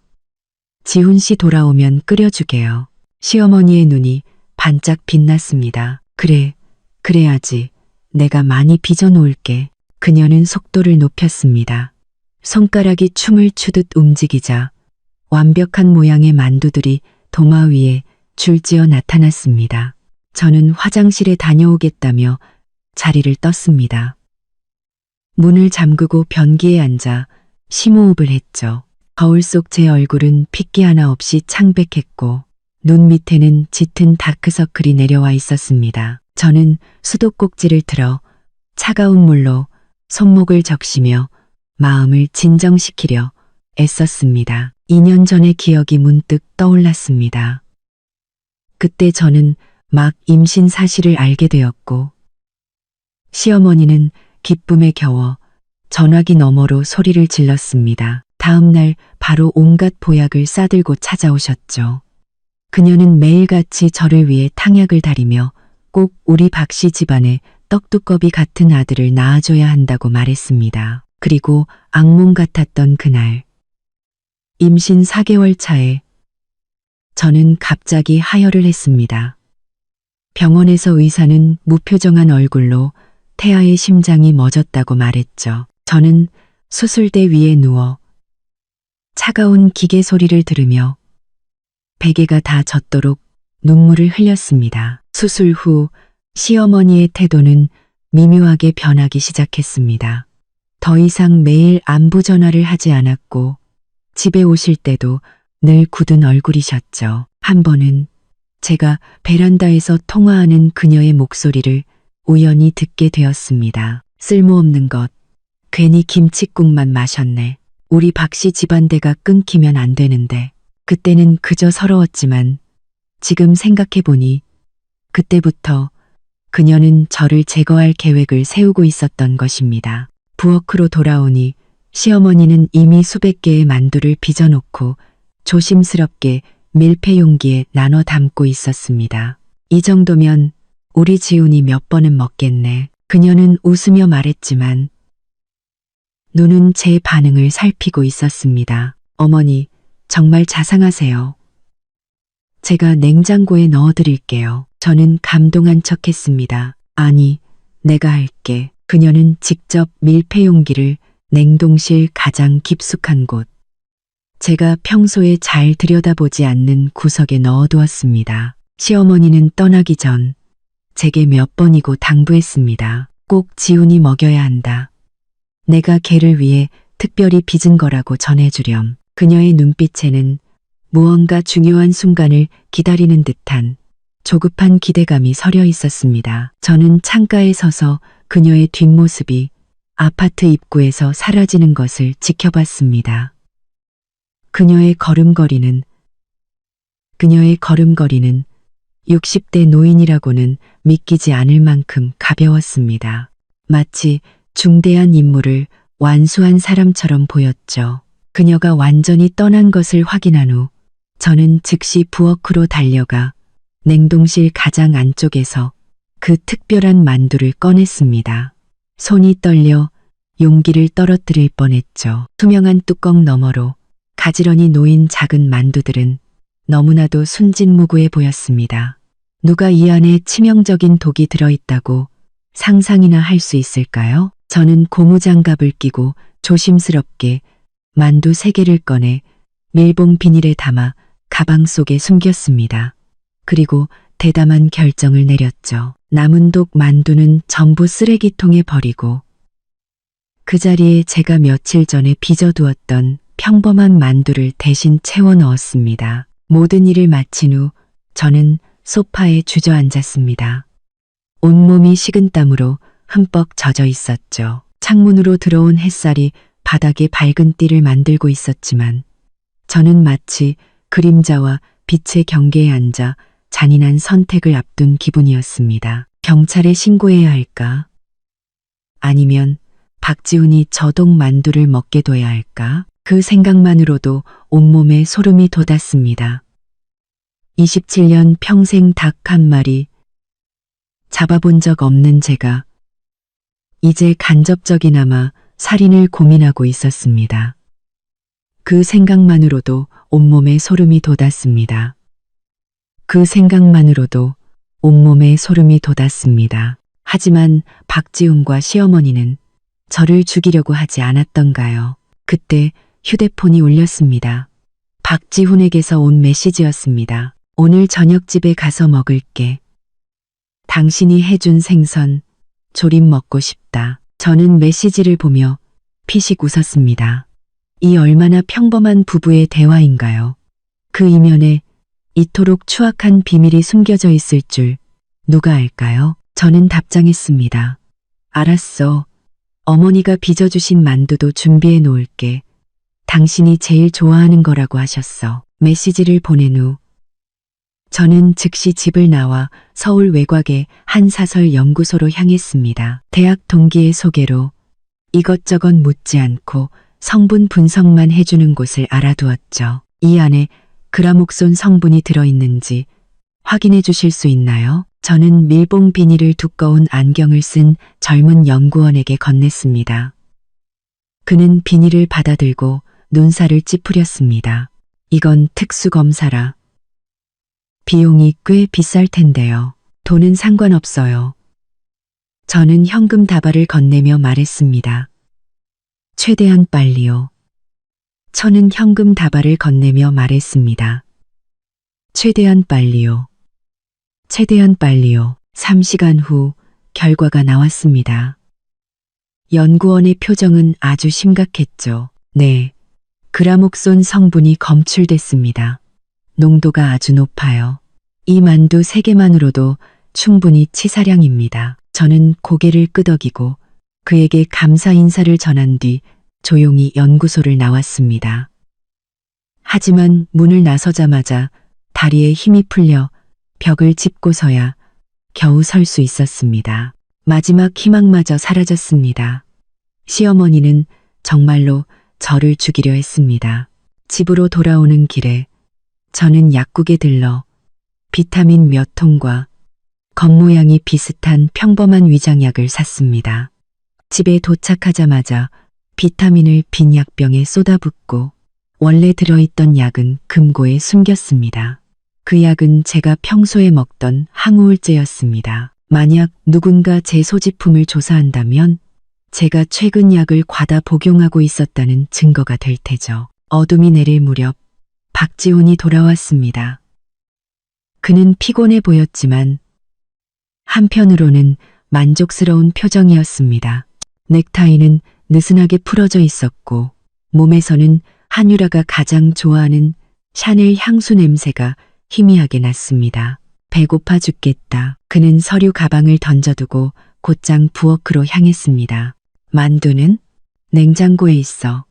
지훈 씨 돌아오면 끓여주게요. 시어머니의 눈이 반짝 빛났습니다. 그래, 그래야지. 내가 많이 빚어놓을게. 그녀는 속도를 높였습니다. 손가락이 춤을 추듯 움직이자 완벽한 모양의 만두들이 도마 위에 줄지어 나타났습니다. 저는 화장실에 다녀오겠다며 자리를 떴습니다. 문을 잠그고 변기에 앉아 심호흡을 했죠. 거울 속 제 얼굴은 핏기 하나 없이 창백했고 눈 밑에는 짙은 다크서클이 내려와 있었습니다. 저는 수도꼭지를 틀어 차가운 물로 손목을 적시며 마음을 진정시키려 애썼습니다. 2년 전의 기억이 문득 떠올랐습니다. 그때 저는 막 임신 사실을 알게 되었고 시어머니는 기쁨에 겨워 전화기 너머로 소리를 질렀습니다. 다음 날 바로 온갖 보약을 싸들고 찾아오셨죠. 그녀는 매일같이 저를 위해 탕약을 다리며 꼭 우리 박씨 집안에 떡두꺼비 같은 아들을 낳아줘야 한다고 말했습니다. 그리고 악몽 같았던 그날 임신 4개월 차에 저는 갑자기 하혈을 했습니다. 병원에서 의사는 무표정한 얼굴로 태아의 심장이 멎었다고 말했죠. 저는 수술대 위에 누워 차가운 기계 소리를 들으며 베개가 다 젖도록 눈물을 흘렸습니다. 수술 후 시어머니의 태도는 미묘하게 변하기 시작했습니다. 더 이상 매일 안부 전화를 하지 않았고 집에 오실 때도 늘 굳은 얼굴이셨죠. 한 번은 제가 베란다에서 통화하는 그녀의 목소리를 우연히 듣게 되었습니다. 쓸모없는 것, 괜히 김칫국만 마셨네. 우리 박씨 집안대가 끊기면 안 되는데. 그때는 그저 서러웠지만 지금 생각해보니 그때부터 그녀는 저를 제거할 계획을 세우고 있었던 것입니다. 부엌으로 돌아오니 시어머니는 이미 수백 개의 만두를 빚어놓고 조심스럽게 밀폐 용기에 나눠 담고 있었습니다. 이 정도면 우리 지훈이 몇 번은 먹겠네. 그녀는 웃으며 말했지만 눈은 제 반응을 살피고 있었습니다. 어머니, 정말 자상하세요. 제가 냉장고에 넣어드릴게요. 저는 감동한 척했습니다. 아니, 내가 할게. 그녀는 직접 밀폐 용기를 냉동실 가장 깊숙한 곳, 제가 평소에 잘 들여다보지 않는 구석에 넣어두었습니다. 시어머니는 떠나기 전 제게 몇 번이고 당부했습니다. 꼭 지훈이 먹여야 한다. 내가 걔를 위해 특별히 빚은 거라고 전해주렴. 그녀의 눈빛에는 무언가 중요한 순간을 기다리는 듯한 조급한 기대감이 서려 있었습니다. 저는 창가에 서서 그녀의 뒷모습이 아파트 입구에서 사라지는 것을 지켜봤습니다. 그녀의 걸음걸이는 60대 노인이라고는 믿기지 않을 만큼 가벼웠습니다. 마치 중대한 임무를 완수한 사람처럼 보였죠. 그녀가 완전히 떠난 것을 확인한 후 저는 즉시 부엌으로 달려가 냉동실 가장 안쪽에서 그 특별한 만두를 꺼냈습니다. 손이 떨려 용기를 떨어뜨릴 뻔했죠. 투명한 뚜껑 너머로 가지런히 놓인 작은 만두들은 너무나도 순진무구해 보였습니다. 누가 이 안에 치명적인 독이 들어있다고 상상이나 할 수 있을까요? 저는 고무장갑을 끼고 조심스럽게 만두 3개를 꺼내 밀봉 비닐에 담아 가방 속에 숨겼습니다. 그리고 대담한 결정을 내렸죠. 남은 독 만두는 전부 쓰레기통에 버리고 그 자리에 제가 며칠 전에 빚어두었던 평범한 만두를 대신 채워 넣었습니다. 모든 일을 마친 후 저는 소파에 주저앉았습니다. 온몸이 식은땀으로 흠뻑 젖어 있었죠. 창문으로 들어온 햇살이 바닥에 밝은 띠를 만들고 있었지만 저는 마치 그림자와 빛의 경계에 앉아 잔인한 선택을 앞둔 기분이었습니다. 경찰에 신고해야 할까? 아니면 박지훈이 저독 만두를 먹게 둬야 할까? 그 생각만으로도 온몸에 소름이 돋았습니다. 27년 평생 닭 한 마리 잡아본 적 없는 제가 이제 간접적이나마 살인을 고민하고 있었습니다. 그 생각만으로도 온몸에 소름이 돋았습니다. 그 생각만으로도 온몸에 소름이 돋았습니다. 하지만 박지훈과 시어머니는 저를 죽이려고 하지 않았던가요? 그때 휴대폰이 울렸습니다. 박지훈에게서 온 메시지였습니다. 오늘 저녁집에 가서 먹을게. 당신이 해준 생선 조림 먹고 싶다. 저는 메시지를 보며 피식 웃었습니다. 이 얼마나 평범한 부부의 대화인가요? 그 이면에 이토록 추악한 비밀이 숨겨져 있을 줄 누가 알까요? 저는 답장했습니다. 알았어. 어머니가 빚어주신 만두도 준비해 놓을게. 당신이 제일 좋아하는 거라고 하셨어. 메시지를 보낸 후 저는 즉시 집을 나와 서울 외곽의 한 사설 연구소로 향했습니다. 대학 동기의 소개로 이것저것 묻지 않고 성분 분석만 해주는 곳을 알아두었죠. 이 안에 그라목손 성분이 들어있는지 확인해 주실 수 있나요? 저는 밀봉 비닐을 두꺼운 안경을 쓴 젊은 연구원에게 건넸습니다. 그는 비닐을 받아들고 눈살을 찌푸렸습니다. 이건 특수검사라. 비용이 꽤 비쌀 텐데요. 돈은 상관없어요. 저는 현금 다발을 건네며 말했습니다. 최대한 빨리요. 저는 현금 다발을 건네며 말했습니다. 최대한 빨리요. 최대한 빨리요. 3시간 후 결과가 나왔습니다. 연구원의 표정은 아주 심각했죠. 네. 그라목손 성분이 검출됐습니다. 농도가 아주 높아요. 이 만두 3개만으로도 충분히 치사량입니다. 저는 고개를 끄덕이고 그에게 감사 인사를 전한 뒤 조용히 연구소를 나왔습니다. 하지만 문을 나서자마자 다리에 힘이 풀려 벽을 짚고서야 겨우 설 수 있었습니다. 마지막 희망마저 사라졌습니다. 시어머니는 정말로 저를 죽이려 했습니다. 집으로 돌아오는 길에 저는 약국에 들러 비타민 몇 통과 겉모양이 비슷한 평범한 위장약을 샀습니다. 집에 도착하자마자 비타민을 빈 약병에 쏟아붓고 원래 들어있던 약은 금고에 숨겼습니다. 그 약은 제가 평소에 먹던 항우울제였습니다. 만약 누군가 제 소지품을 조사한다면 제가 최근 약을 과다 복용하고 있었다는 증거가 될 테죠. 어둠이 내릴 무렵 박지훈이 돌아왔습니다. 그는 피곤해 보였지만 한편으로는 만족스러운 표정이었습니다. 넥타이는 느슨하게 풀어져 있었고 몸에서는 한유라가 가장 좋아하는 샤넬 향수 냄새가 희미하게 났습니다. 배고파 죽겠다. 그는 서류 가방을 던져두고 곧장 부엌으로 향했습니다. 만두는 냉장고에 있어.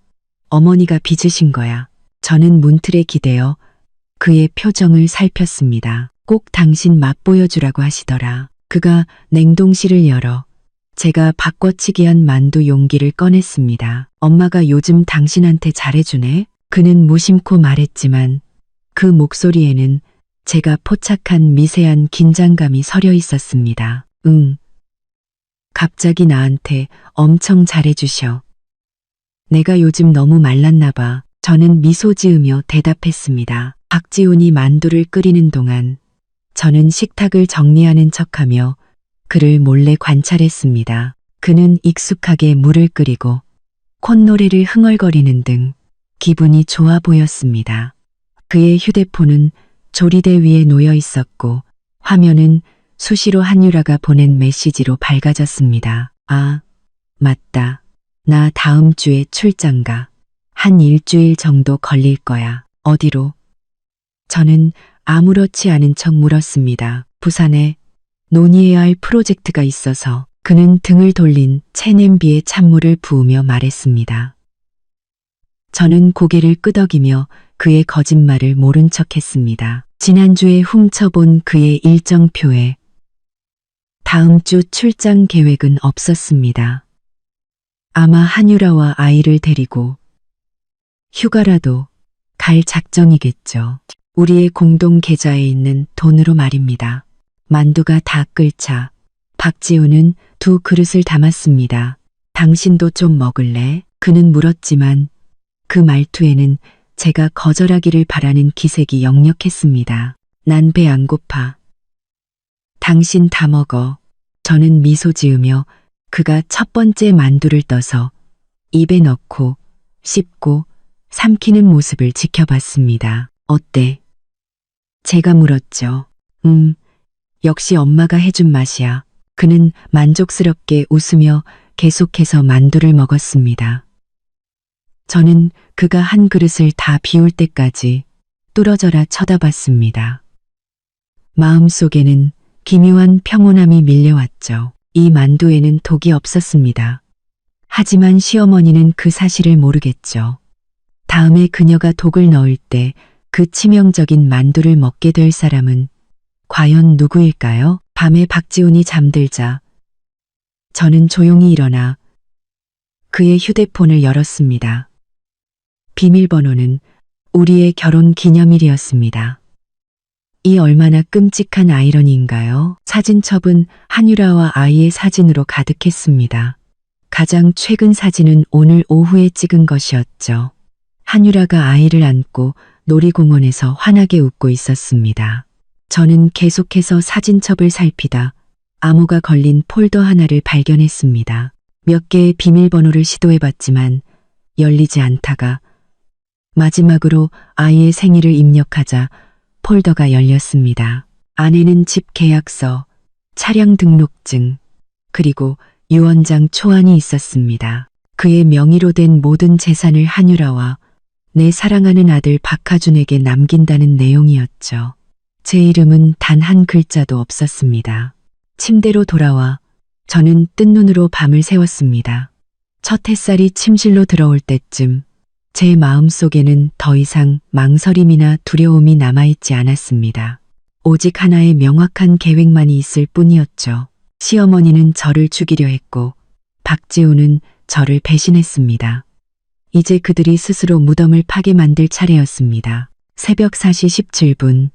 어머니가 빚으신 거야. 저는 문틀에 기대어 그의 표정을 살폈습니다. 꼭 당신 맛보여주라고 하시더라. 그가 냉동실을 열어 제가 바꿔치기한 만두 용기를 꺼냈습니다. 엄마가 요즘 당신한테 잘해주네? 그는 무심코 말했지만 그 목소리에는 제가 포착한 미세한 긴장감이 서려 있었습니다. 응. 갑자기 나한테 엄청 잘해주셔. 내가 요즘 너무 말랐나 봐. 저는 미소 지으며 대답했습니다. 박지훈이 만두를 끓이는 동안 저는 식탁을 정리하는 척하며 그를 몰래 관찰했습니다. 그는 익숙하게 물을 끓이고 콧노래를 흥얼거리는 등 기분이 좋아 보였습니다. 그의 휴대폰은 조리대 위에 놓여 있었고 화면은 수시로 한유라가 보낸 메시지로 밝아졌습니다. 아, 맞다. 나 다음 주에 출장 가. 한 일주일 정도 걸릴 거야. 어디로? 저는 아무렇지 않은 척 물었습니다. 부산에 논의해야 할 프로젝트가 있어서. 그는 등을 돌린 채 냄비에 찬물을 부으며 말했습니다. 저는 고개를 끄덕이며 그의 거짓말을 모른 척했습니다. 지난주에 훔쳐본 그의 일정표에 다음 주 출장 계획은 없었습니다. 아마 한유라와 아이를 데리고 휴가라도 갈 작정이겠죠. 우리의 공동 계좌에 있는 돈으로 말입니다. 만두가 다 끓자 박지훈은 2 그릇을 담았습니다. 당신도 좀 먹을래? 그는 물었지만 그 말투에는 제가 거절하기를 바라는 기색이 역력했습니다. 난 배 안 고파. 당신 다 먹어. 저는 미소 지으며 그가 첫 번째 만두를 떠서 입에 넣고 씹고 삼키는 모습을 지켜봤습니다. 어때? 제가 물었죠. 역시 엄마가 해준 맛이야. 그는 만족스럽게 웃으며 계속해서 만두를 먹었습니다. 저는 그가 한 그릇을 다 비울 때까지 뚫어져라 쳐다봤습니다. 마음속에는 기묘한 평온함이 밀려왔죠. 이 만두에는 독이 없었습니다. 하지만 시어머니는 그 사실을 모르겠죠. 다음에 그녀가 독을 넣을 때 그 치명적인 만두를 먹게 될 사람은 과연 누구일까요? 밤에 박지훈이 잠들자 저는 조용히 일어나 그의 휴대폰을 열었습니다. 비밀번호는 우리의 결혼 기념일이었습니다. 이 얼마나 끔찍한 아이러니인가요? 사진첩은 한유라와 아이의 사진으로 가득했습니다. 가장 최근 사진은 오늘 오후에 찍은 것이었죠. 한유라가 아이를 안고 놀이공원에서 환하게 웃고 있었습니다. 저는 계속해서 사진첩을 살피다 암호가 걸린 폴더 하나를 발견했습니다. 몇 개의 비밀번호를 시도해봤지만 열리지 않다가 마지막으로 아이의 생일을 입력하자 폴더가 열렸습니다. 안에는 집 계약서, 차량 등록증, 그리고 유언장 초안이 있었습니다. 그의 명의로 된 모든 재산을 한유라와 내 사랑하는 아들 박하준에게 남긴다는 내용이었죠. 제 이름은 단 한 글자도 없었습니다. 침대로 돌아와 저는 뜬 눈으로 밤을 새웠습니다. 첫 햇살이 침실로 들어올 때쯤 제 마음속에는 더 이상 망설임이나 두려움이 남아있지 않았습니다. 오직 하나의 명확한 계획만이 있을 뿐이었죠. 시어머니는 저를 죽이려 했고 박지훈은 저를 배신했습니다. 이제 그들이 스스로 무덤을 파게 만들 차례였습니다. 새벽 4시 17분.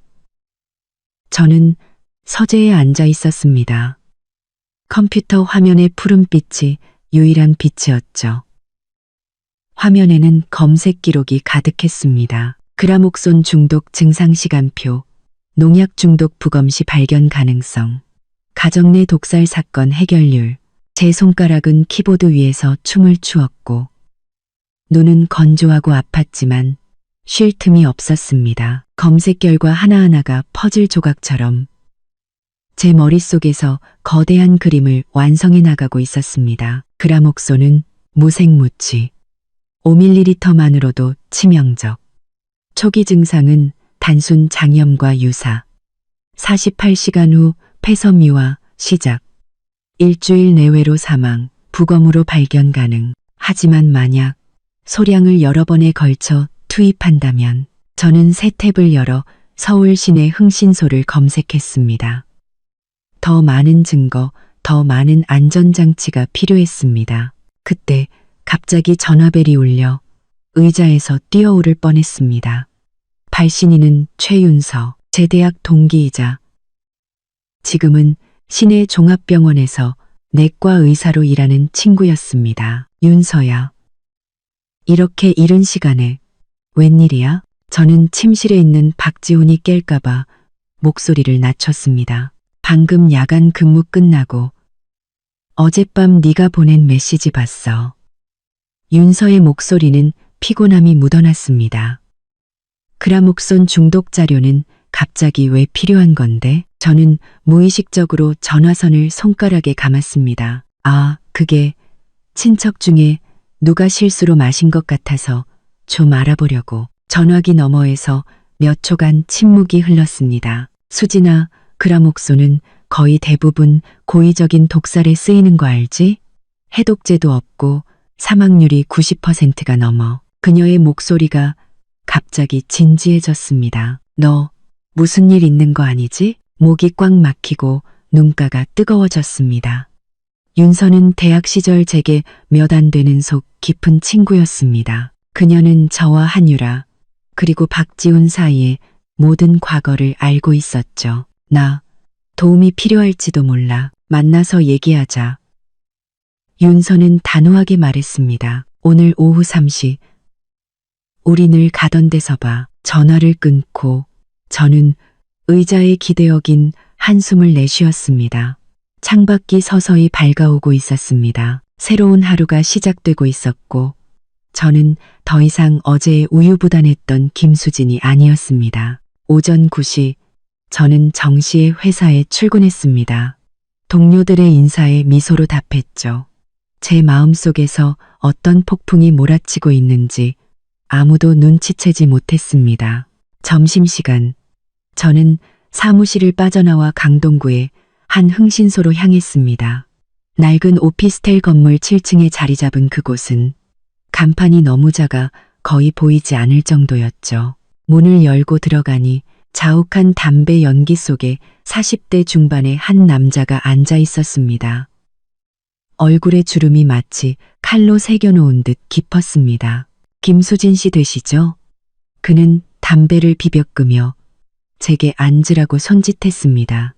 저는 서재에 앉아 있었습니다. 컴퓨터 화면의 푸른빛이 유일한 빛이었죠. 화면에는 검색 기록이 가득했습니다. 그라목손 중독 증상 시간표, 농약 중독 부검시 발견 가능성, 가정 내 독살 사건 해결률. 제 손가락은 키보드 위에서 춤을 추었고 눈은 건조하고 아팠지만 쉴 틈이 없었습니다. 검색 결과 하나하나가 퍼즐 조각처럼 제 머릿속에서 거대한 그림을 완성해 나가고 있었습니다. 그라목손은 무색무취, 5ml만으로도 치명적. 초기 증상은 단순 장염과 유사. 48시간 후 폐섬유화 시작. 일주일 내외로 사망, 부검으로 발견 가능. 하지만 만약 소량을 여러 번에 걸쳐 투입한다면 저는 새 탭을 열어 서울 시내 흥신소를 검색했습니다. 더 많은 증거, 더 많은 안전장치가 필요했습니다. 그때 갑자기 전화벨이 울려 의자에서 뛰어오를 뻔했습니다. 발신인은 최윤서, 제 대학 동기이자 지금은 시내 종합병원에서 내과 의사로 일하는 친구였습니다. 윤서야. 이렇게 이른 시간에 웬일이야? 저는 침실에 있는 박지훈이 깰까봐 목소리를 낮췄습니다. 방금 야간 근무 끝나고 어젯밤 네가 보낸 메시지 봤어. 윤서의 목소리는 피곤함이 묻어났습니다. 그라목손 중독 자료는 갑자기 왜 필요한 건데? 저는 무의식적으로 전화선을 손가락에 감았습니다. 아, 그게 친척 중에 누가 실수로 마신 것 같아서 좀 알아보려고. 전화기 너머에서 몇 초간 침묵이 흘렀습니다. 수지나 그라목손은 거의 대부분 고의적인 독살에 쓰이는 거 알지? 해독제도 없고 사망률이 90%가 넘어. 그녀의 목소리가 갑자기 진지해졌습니다. 너 무슨 일 있는 거 아니지? 목이 꽉 막히고 눈가가 뜨거워졌습니다. 윤서는 대학 시절 제게 몇 안 되는 속 깊은 친구였습니다. 그녀는 저와 한유라 그리고 박지훈 사이의 모든 과거를 알고 있었죠. 나 도움이 필요할지도 몰라. 만나서 얘기하자. 윤서는 단호하게 말했습니다. 오늘 오후 3시 우리 늘 가던 데서 봐. 전화를 끊고 저는 의자에 기대어긴 한숨을 내쉬었습니다. 창밖이 서서히 밝아오고 있었습니다. 새로운 하루가 시작되고 있었고 저는 더 이상 어제의 우유부단했던 김수진이 아니었습니다. 오전 9시 저는 정시에 회사에 출근했습니다. 동료들의 인사에 미소로 답했죠. 제 마음속에서 어떤 폭풍이 몰아치고 있는지 아무도 눈치채지 못했습니다. 점심시간, 저는 사무실을 빠져나와 강동구의 한 흥신소로 향했습니다. 낡은 오피스텔 건물 7층에 자리 잡은 그곳은 간판이 너무 작아 거의 보이지 않을 정도였죠. 문을 열고 들어가니 자욱한 담배 연기 속에 40대 중반의 한 남자가 앉아 있었습니다. 얼굴의 주름이 마치 칼로 새겨놓은 듯 깊었습니다. 김수진 씨 되시죠? 그는 담배를 비벼끄며 제게 앉으라고 손짓했습니다.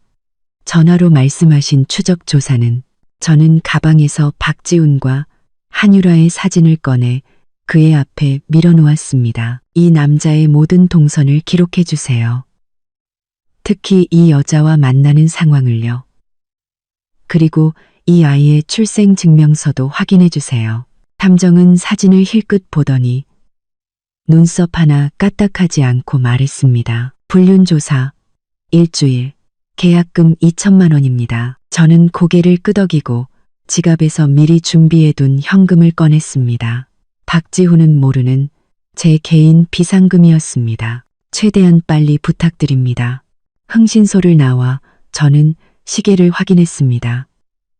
전화로 말씀하신 추적 조사는 저는 가방에서 박지훈과 한유라의 사진을 꺼내 그의 앞에 밀어놓았습니다. 이 남자의 모든 동선을 기록해 주세요. 특히 이 여자와 만나는 상황을요. 그리고 이 아이의 출생증명서도 확인해 주세요. 탐정은 사진을 힐끗 보더니 눈썹 하나 까딱하지 않고 말했습니다. 불륜조사, 일주일, 계약금 2천만 원입니다. 저는 고개를 끄덕이고 지갑에서 미리 준비해둔 현금을 꺼냈습니다. 박지훈은 모르는 제 개인 비상금이었습니다. 최대한 빨리 부탁드립니다. 흥신소를 나와 저는 시계를 확인했습니다.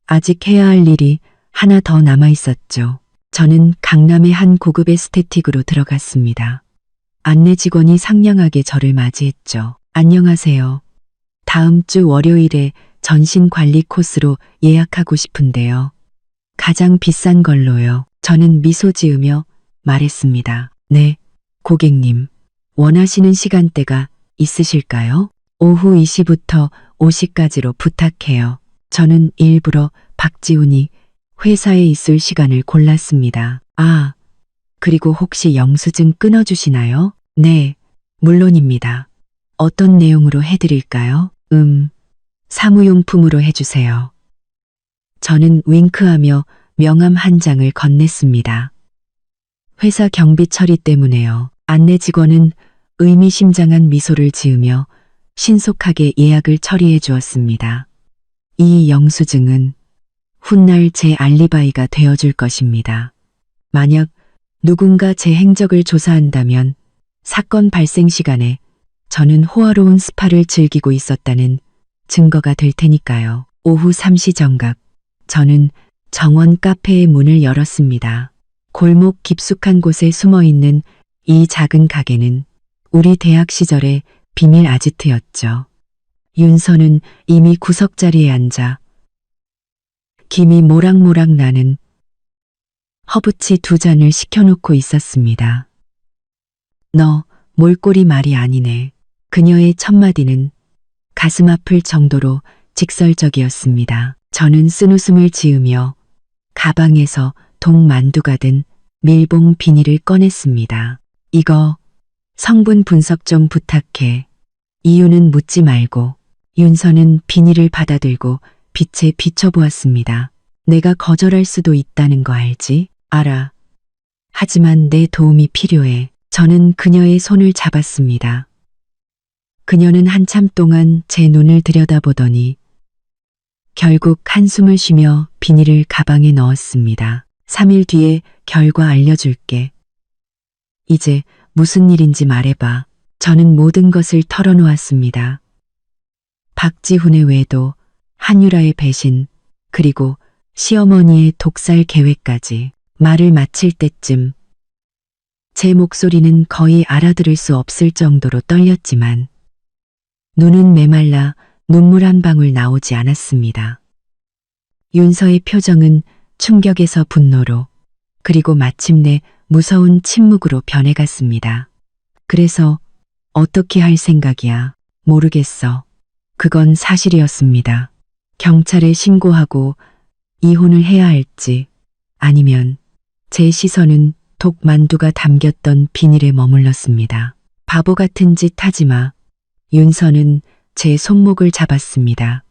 아직 해야 할 일이 하나 더 남아 있었죠. 저는 강남의 한 고급 에스테틱으로 들어갔습니다. 안내 직원이 상냥하게 저를 맞이했죠. 안녕하세요. 다음 주 월요일에 전신 관리 코스로 예약하고 싶은데요. 가장 비싼 걸로요. 저는 미소 지으며 말했습니다. 네, 고객님. 원하시는 시간대가 있으실까요? 오후 2시부터 5시까지로 부탁해요. 저는 일부러 박지훈이 회사에 있을 시간을 골랐습니다. 아, 그리고 혹시 영수증 끊어주시나요? 네, 물론입니다. 어떤 내용으로 해드릴까요? 사무용품으로 해주세요. 저는 윙크하며 명함 한 장을 건넸습니다. 회사 경비 처리 때문에요. 안내 직원은 의미심장한 미소를 지으며 신속하게 예약을 처리해 주었습니다. 이 영수증은 훗날 제 알리바이가 되어줄 것입니다. 만약 누군가 제 행적을 조사한다면 사건 발생 시간에 저는 호화로운 스파를 즐기고 있었다는 증거가 될 테니까요. 오후 3시 정각, 저는 정원 카페의 문을 열었습니다. 골목 깊숙한 곳에 숨어있는 이 작은 가게는 우리 대학 시절의 비밀 아지트였죠. 윤서는 이미 구석자리에 앉아 김이 모락모락 나는 허브치 2잔을 시켜놓고 있었습니다. 너 몰골이 말이 아니네. 그녀의 첫마디는 가슴 아플 정도로 직설적이었습니다. 저는 쓴웃음을 지으며 가방에서 동만두가 든 밀봉 비닐을 꺼냈습니다. 이거 성분 분석 좀 부탁해. 이유는 묻지 말고. 윤서는 비닐을 받아들고 빛에 비춰보았습니다. 내가 거절할 수도 있다는 거 알지? 알아. 하지만 내 도움이 필요해. 저는 그녀의 손을 잡았습니다. 그녀는 한참 동안 제 눈을 들여다보더니 결국 한숨을 쉬며 비닐을 가방에 넣었습니다. 3일 뒤에 결과 알려줄게. 이제 무슨 일인지 말해봐. 저는 모든 것을 털어놓았습니다. 박지훈의 외도, 한유라의 배신, 그리고 시어머니의 독살 계획까지. 말을 마칠 때쯤 제 목소리는 거의 알아들을 수 없을 정도로 떨렸지만 눈은 메말라 눈물 한 방울 나오지 않았습니다. 윤서의 표정은 충격에서 분노로, 그리고 마침내 무서운 침묵으로 변해갔습니다. 그래서 어떻게 할 생각이야? 모르겠어. 그건 사실이었습니다. 경찰에 신고하고 이혼을 해야 할지, 아니면 제 시선은 독만두가 담겼던 비닐에 머물렀습니다. 바보 같은 짓 하지 마. 윤서는 제 손목을 잡았습니다.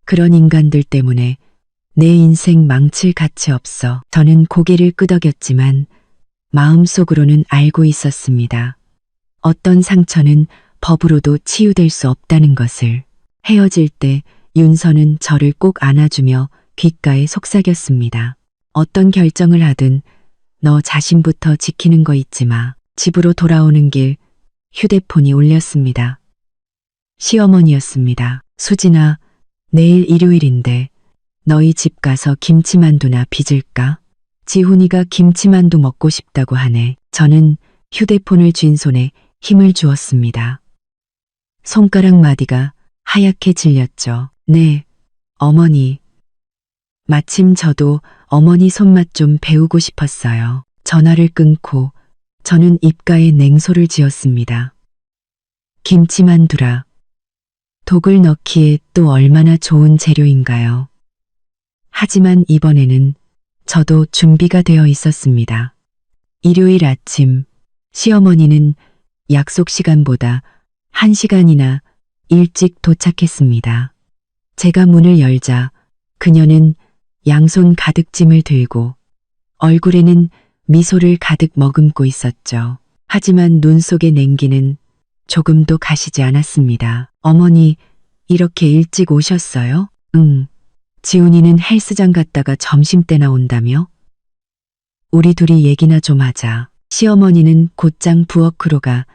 그런 인간들 때문에 내 인생 망칠 가치 없어. 저는 고개를 끄덕였지만 마음속으로는 알고 있었습니다. 어떤 상처는 법으로도 치유될 수 없다는 것을. 헤어질 때 윤서는 저를 꼭 안아주며 귓가에 속삭였습니다. 어떤 결정을 하든 너 자신부터 지키는 거 잊지 마. 집으로 돌아오는 길 휴대폰이 울렸습니다. 시어머니였습니다. 수진아, 내일 일요일인데 너희 집 가서 김치만두나 빚을까? 지훈이가 김치만두 먹고 싶다고 하네. 저는 휴대폰을 쥔 손에 힘을 주었습니다. 손가락 마디가 하얗게 질렸죠. 네, 어머니. 마침 저도 어머니 손맛 좀 배우고 싶었어요. 전화를 끊고 저는 입가에 냉소를 지었습니다. 김치만두라. 독을 넣기에 또 얼마나 좋은 재료인가요? 하지만 이번에는 저도 준비가 되어 있었습니다. 일요일 아침, 시어머니는 약속 시간보다 1시간이나 일찍 도착했습니다. 제가 문을 열자 그녀는 양손 가득 짐을 들고 얼굴에는 미소를 가득 머금고 있었죠. 하지만 눈 속의 냉기는 조금도 가시지 않았습니다. 어머니, 이렇게 일찍 오셨어요? 응. 지훈이는 헬스장 갔다가 점심때 나온다며? 우리 둘이 얘기나 좀 하자. 시어머니는 곧장 부엌으로 가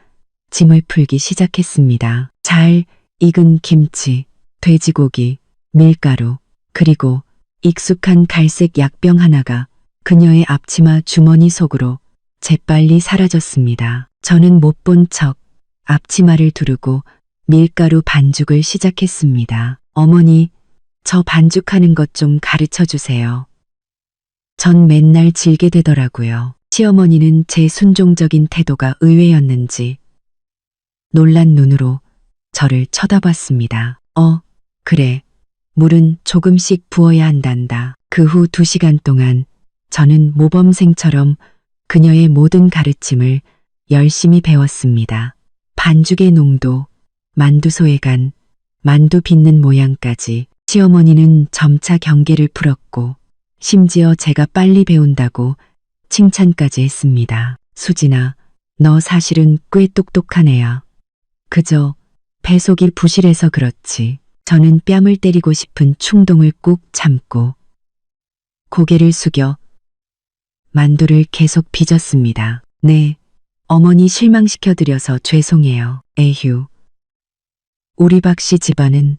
짐을 풀기 시작했습니다. 잘 익은 김치, 돼지고기, 밀가루, 그리고 익숙한 갈색 약병 하나가 그녀의 앞치마 주머니 속으로 재빨리 사라졌습니다. 저는 못 본 척 앞치마를 두르고 밀가루 반죽을 시작했습니다. 어머니, 저 반죽하는 것 좀 가르쳐 주세요. 전 맨날 질게 되더라고요. 시어머니는 제 순종적인 태도가 의외였는지 놀란 눈으로 저를 쳐다봤습니다. 그래. 물은 조금씩 부어야 한단다. 그 후 2시간 동안 저는 모범생처럼 그녀의 모든 가르침을 열심히 배웠습니다. 반죽의 농도, 만두소의 간, 만두 빚는 모양까지 시어머니는 점차 경계를 풀었고 심지어 제가 빨리 배운다고 칭찬까지 했습니다. 수진아, 너 사실은 꽤 똑똑한 애야. 그저 배속이 부실해서 그렇지. 저는 뺨을 때리고 싶은 충동을 꾹 참고 고개를 숙여 만두를 계속 빚었습니다. 네, 어머니 실망시켜드려서 죄송해요. 에휴. 우리 박씨 집안은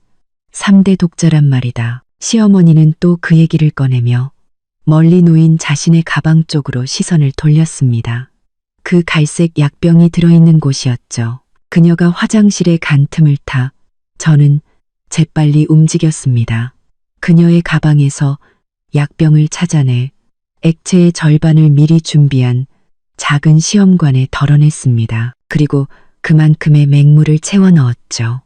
3대 독자란 말이다. 시어머니는 또 그 얘기를 꺼내며 멀리 놓인 자신의 가방 쪽으로 시선을 돌렸습니다. 그 갈색 약병이 들어있는 곳이었죠. 그녀가 화장실에 간 틈을 타 저는 재빨리 움직였습니다. 그녀의 가방에서 약병을 찾아내 액체의 절반을 미리 준비한 작은 시험관에 덜어냈습니다. 그리고 그만큼의 맹물을 채워 넣었죠.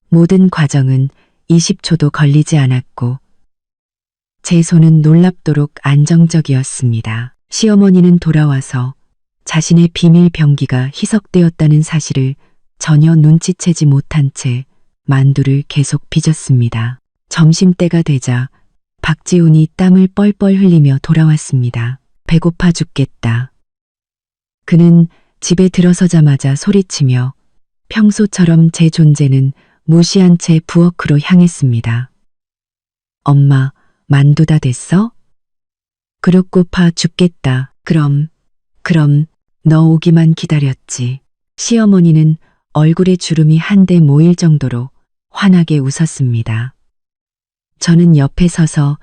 모든 과정은 20초도 걸리지 않았고 제 손은 놀랍도록 안정적이었습니다. 시어머니는 돌아와서 자신의 비밀 병기가 희석되었다는 사실을 전혀 눈치채지 못한 채 만두를 계속 빚었습니다. 점심때가 되자 박지훈이 땀을 뻘뻘 흘리며 돌아왔습니다. 배고파 죽겠다. 그는 집에 들어서자마자 소리치며 평소처럼 제 존재는 무시한 채 부엌으로 향했습니다. 엄마, 만두 다 됐어? 그릇고파 죽겠다. 그럼 너 오기만 기다렸지. 시어머니는 얼굴에 주름이 한데 모일 정도로 환하게 웃었습니다. 저는 옆에 서서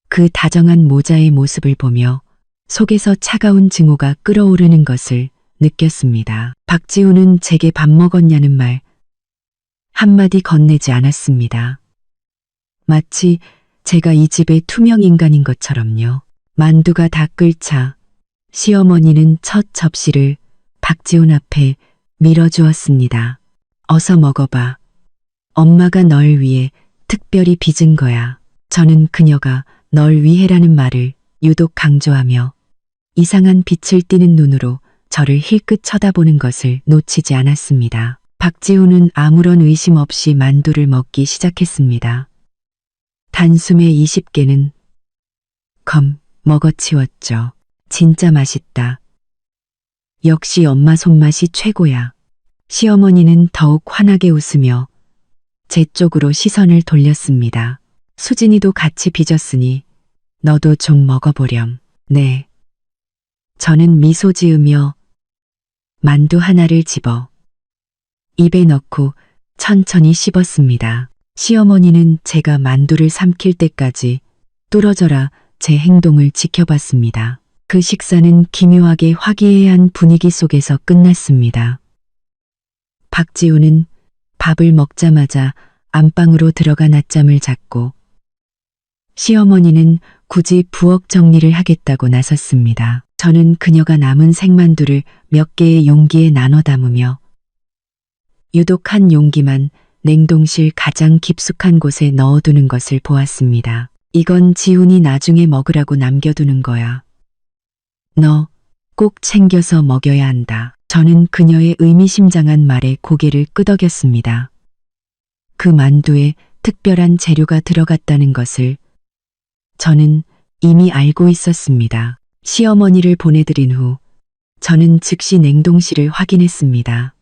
그 다정한 모자의 모습을 보며 속에서 차가운 증오가 끓어오르는 것을 느꼈습니다. 박지훈은 제게 밥 먹었냐는 말 한마디 건네지 않았습니다. 마치 제가 이 집의 투명 인간인 것처럼요. 만두가 다 끓자 시어머니는 첫 접시를 박지훈 앞에 밀어주었습니다. 어서 먹어봐. 엄마가 널 위해 특별히 빚은 거야. 저는 그녀가 널 위해라는 말을 유독 강조하며 이상한 빛을 띠는 눈으로 저를 힐끗 쳐다보는 것을 놓치지 않았습니다. 박지훈은 아무런 의심 없이 만두를 먹기 시작했습니다. 단숨에 20개는 먹어치웠죠. 진짜 맛있다. 역시 엄마 손맛이 최고야. 시어머니는 더욱 환하게 웃으며 제 쪽으로 시선을 돌렸습니다. 수진이도 같이 빚었으니 너도 좀 먹어보렴. 네. 저는 미소 지으며 만두 하나를 집어 입에 넣고 천천히 씹었습니다. 시어머니는 제가 만두를 삼킬 때까지 뚫어져라 제 행동을 지켜봤습니다. 그 식사는 기묘하게 화기애애한 분위기 속에서 끝났습니다. 박지우는 밥을 먹자마자 안방으로 들어가 낮잠을 잤고 시어머니는 굳이 부엌 정리를 하겠다고 나섰습니다. 저는 그녀가 남은 생만두를 몇 개의 용기에 나눠 담으며 유독 한 용기만 냉동실 가장 깊숙한 곳에 넣어두는 것을 보았습니다. 이건 지훈이 나중에 먹으라고 남겨두는 거야. 너 꼭 챙겨서 먹여야 한다. 저는 그녀의 의미심장한 말에 고개를 끄덕였습니다. 그 만두에 특별한 재료가 들어갔다는 것을 저는 이미 알고 있었습니다. 시어머니를 보내드린 후 저는 즉시 냉동실을 확인했습니다.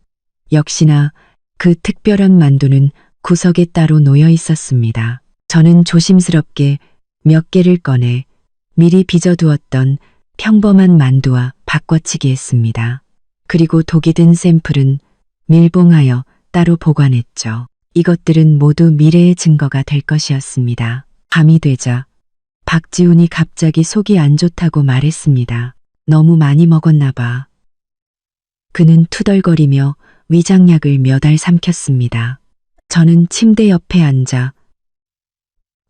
역시나 그 특별한 만두는 구석에 따로 놓여 있었습니다. 저는 조심스럽게 몇 개를 꺼내 미리 빚어두었던 평범한 만두와 바꿔치기 했습니다. 그리고 독이 든 샘플은 밀봉하여 따로 보관했죠. 이것들은 모두 미래의 증거가 될 것이었습니다. 밤이 되자 박지훈이 갑자기 속이 안 좋다고 말했습니다. 너무 많이 먹었나 봐. 그는 투덜거리며 위장약을 몇 알 삼켰습니다. 저는 침대 옆에 앉아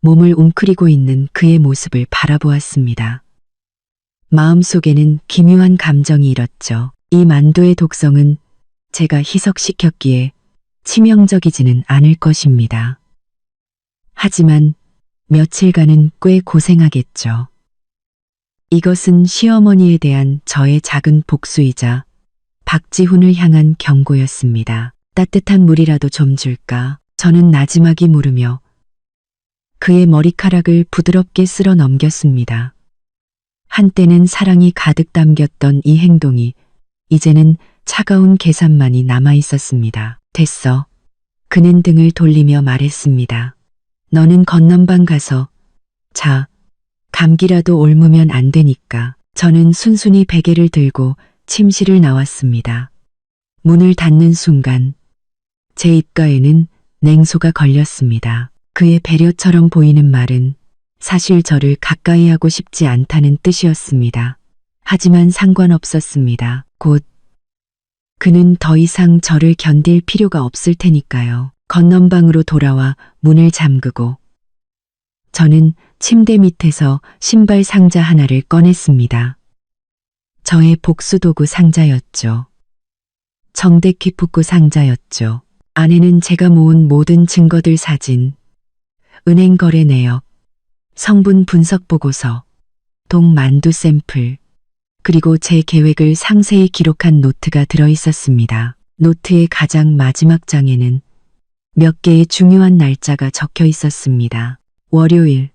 몸을 웅크리고 있는 그의 모습을 바라보았습니다. 마음속에는 기묘한 감정이 일었죠. 이 만두의 독성은 제가 희석시켰기에 치명적이지는 않을 것입니다. 하지만 며칠간은 꽤 고생하겠죠. 이것은 시어머니에 대한 저의 작은 복수이자 박지훈을 향한 경고였습니다. 따뜻한 물이라도 좀 줄까? 저는 나지막이 물으며 그의 머리카락을 부드럽게 쓸어 넘겼습니다. 한때는 사랑이 가득 담겼던 이 행동이 이제는 차가운 계산만이 남아 있었습니다. 됐어. 그는 등을 돌리며 말했습니다. 너는 건넌방 가서 자, 감기라도 옮으면 안 되니까. 저는 순순히 베개를 들고 침실을 나왔습니다. 문을 닫는 순간 제 입가에는 냉소가 걸렸습니다. 그의 배려처럼 보이는 말은 사실 저를 가까이 하고 싶지 않다는 뜻이었습니다. 하지만 상관없었습니다. 곧 그는 더 이상 저를 견딜 필요가 없을 테니까요. 건넌방으로 돌아와 문을 잠그고 저는 침대 밑에서 신발 상자 하나를 꺼냈습니다. 저의 복수도구 상자였죠. 정데키 푸꾸 상자였죠. 안에는 제가 모은 모든 증거들 사진, 은행 거래 내역, 성분 분석 보고서, 동만두 샘플, 그리고 제 계획을 상세히 기록한 노트가 들어 있었습니다. 노트의 가장 마지막 장에는 몇 개의 중요한 날짜가 적혀 있었습니다. 월요일,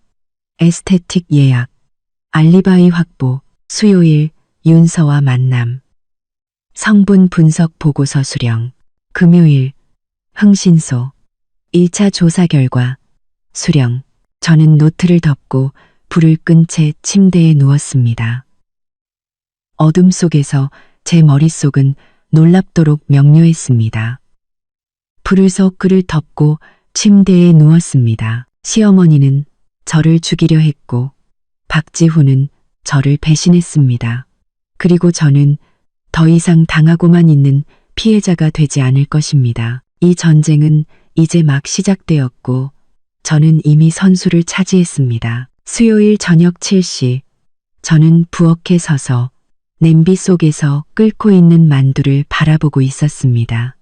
에스테틱 예약, 알리바이 확보, 수요일, 윤서와 만남, 성분 분석 보고서 수령, 금요일, 흥신소, 1차 조사 결과, 수령. 저는 노트를 덮고 불을 끈 채 침대에 누웠습니다. 어둠 속에서 제 머릿속은 놀랍도록 명료했습니다. 불을 섞그를 덮고 침대에 누웠습니다. 시어머니는 저를 죽이려 했고 박지훈은 저를 배신했습니다. 그리고 저는 더 이상 당하고만 있는 피해자가 되지 않을 것입니다. 이 전쟁은 이제 막 시작되었고 저는 이미 선수를 차지했습니다. 수요일 저녁 7시 저는 부엌에 서서 냄비 속에서 끓고 있는 만두를 바라보고 있었습니다.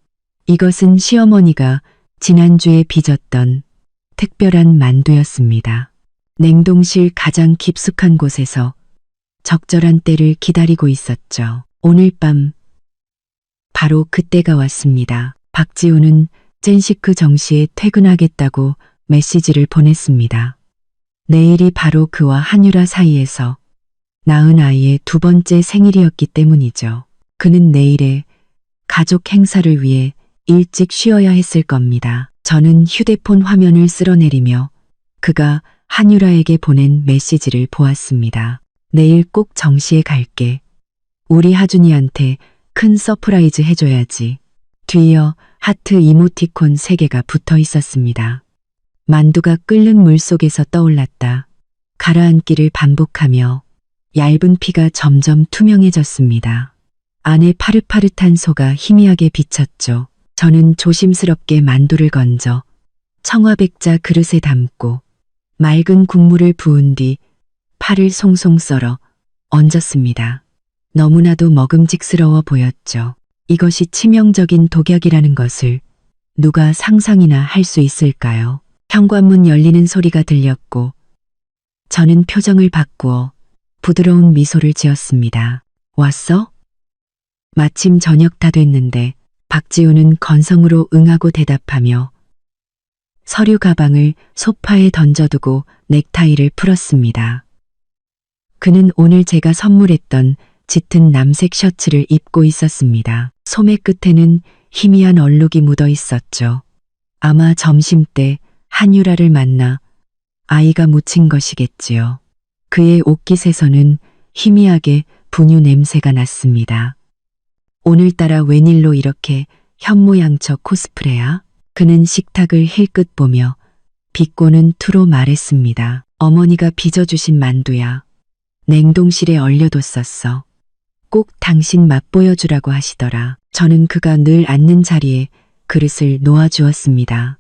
이것은 시어머니가 지난주에 빚었던 특별한 만두였습니다. 냉동실 가장 깊숙한 곳에서 적절한 때를 기다리고 있었죠. 오늘 밤 바로 그때가 왔습니다. 박지훈은 젠시크 정시에 퇴근하겠다고 메시지를 보냈습니다. 내일이 바로 그와 한유라 사이에서 낳은 아이의 두 번째 생일이었기 때문이죠. 그는 내일의 가족 행사를 위해 일찍 쉬어야 했을 겁니다. 저는 휴대폰 화면을 쓸어내리며 그가 한유라에게 보낸 메시지를 보았습니다. 내일 꼭 정시에 갈게. 우리 하준이한테 큰 서프라이즈 해줘야지. 뒤이어 하트 이모티콘 3개가 붙어 있었습니다. 만두가 끓는 물 속에서 떠올랐다. 가라앉기를 반복하며 얇은 피가 점점 투명해졌습니다. 안에 파릇파릇한 소가 희미하게 비쳤죠. 저는 조심스럽게 만두를 건져 청화백자 그릇에 담고 맑은 국물을 부은 뒤 파를 송송 썰어 얹었습니다. 너무나도 먹음직스러워 보였죠. 이것이 치명적인 독약이라는 것을 누가 상상이나 할 수 있을까요? 현관문 열리는 소리가 들렸고 저는 표정을 바꾸어 부드러운 미소를 지었습니다. 왔어? 마침 저녁 다 됐는데 박지우는 건성으로 응하고 대답하며 서류 가방을 소파에 던져두고 넥타이를 풀었습니다. 그는 오늘 제가 선물했던 짙은 남색 셔츠를 입고 있었습니다. 소매 끝에는 희미한 얼룩이 묻어 있었죠. 아마 점심때 한유라를 만나 아이가 묻힌 것이겠지요. 그의 옷깃에서는 희미하게 분유 냄새가 났습니다. 오늘따라 웬일로 이렇게 현모양처 코스프레야? 그는 식탁을 힐끗 보며 비꼬는 투로 말했습니다. 어머니가 빚어주신 만두야. 냉동실에 얼려뒀었어. 꼭 당신 맛보여주라고 하시더라. 저는 그가 늘 앉는 자리에 그릇을 놓아주었습니다.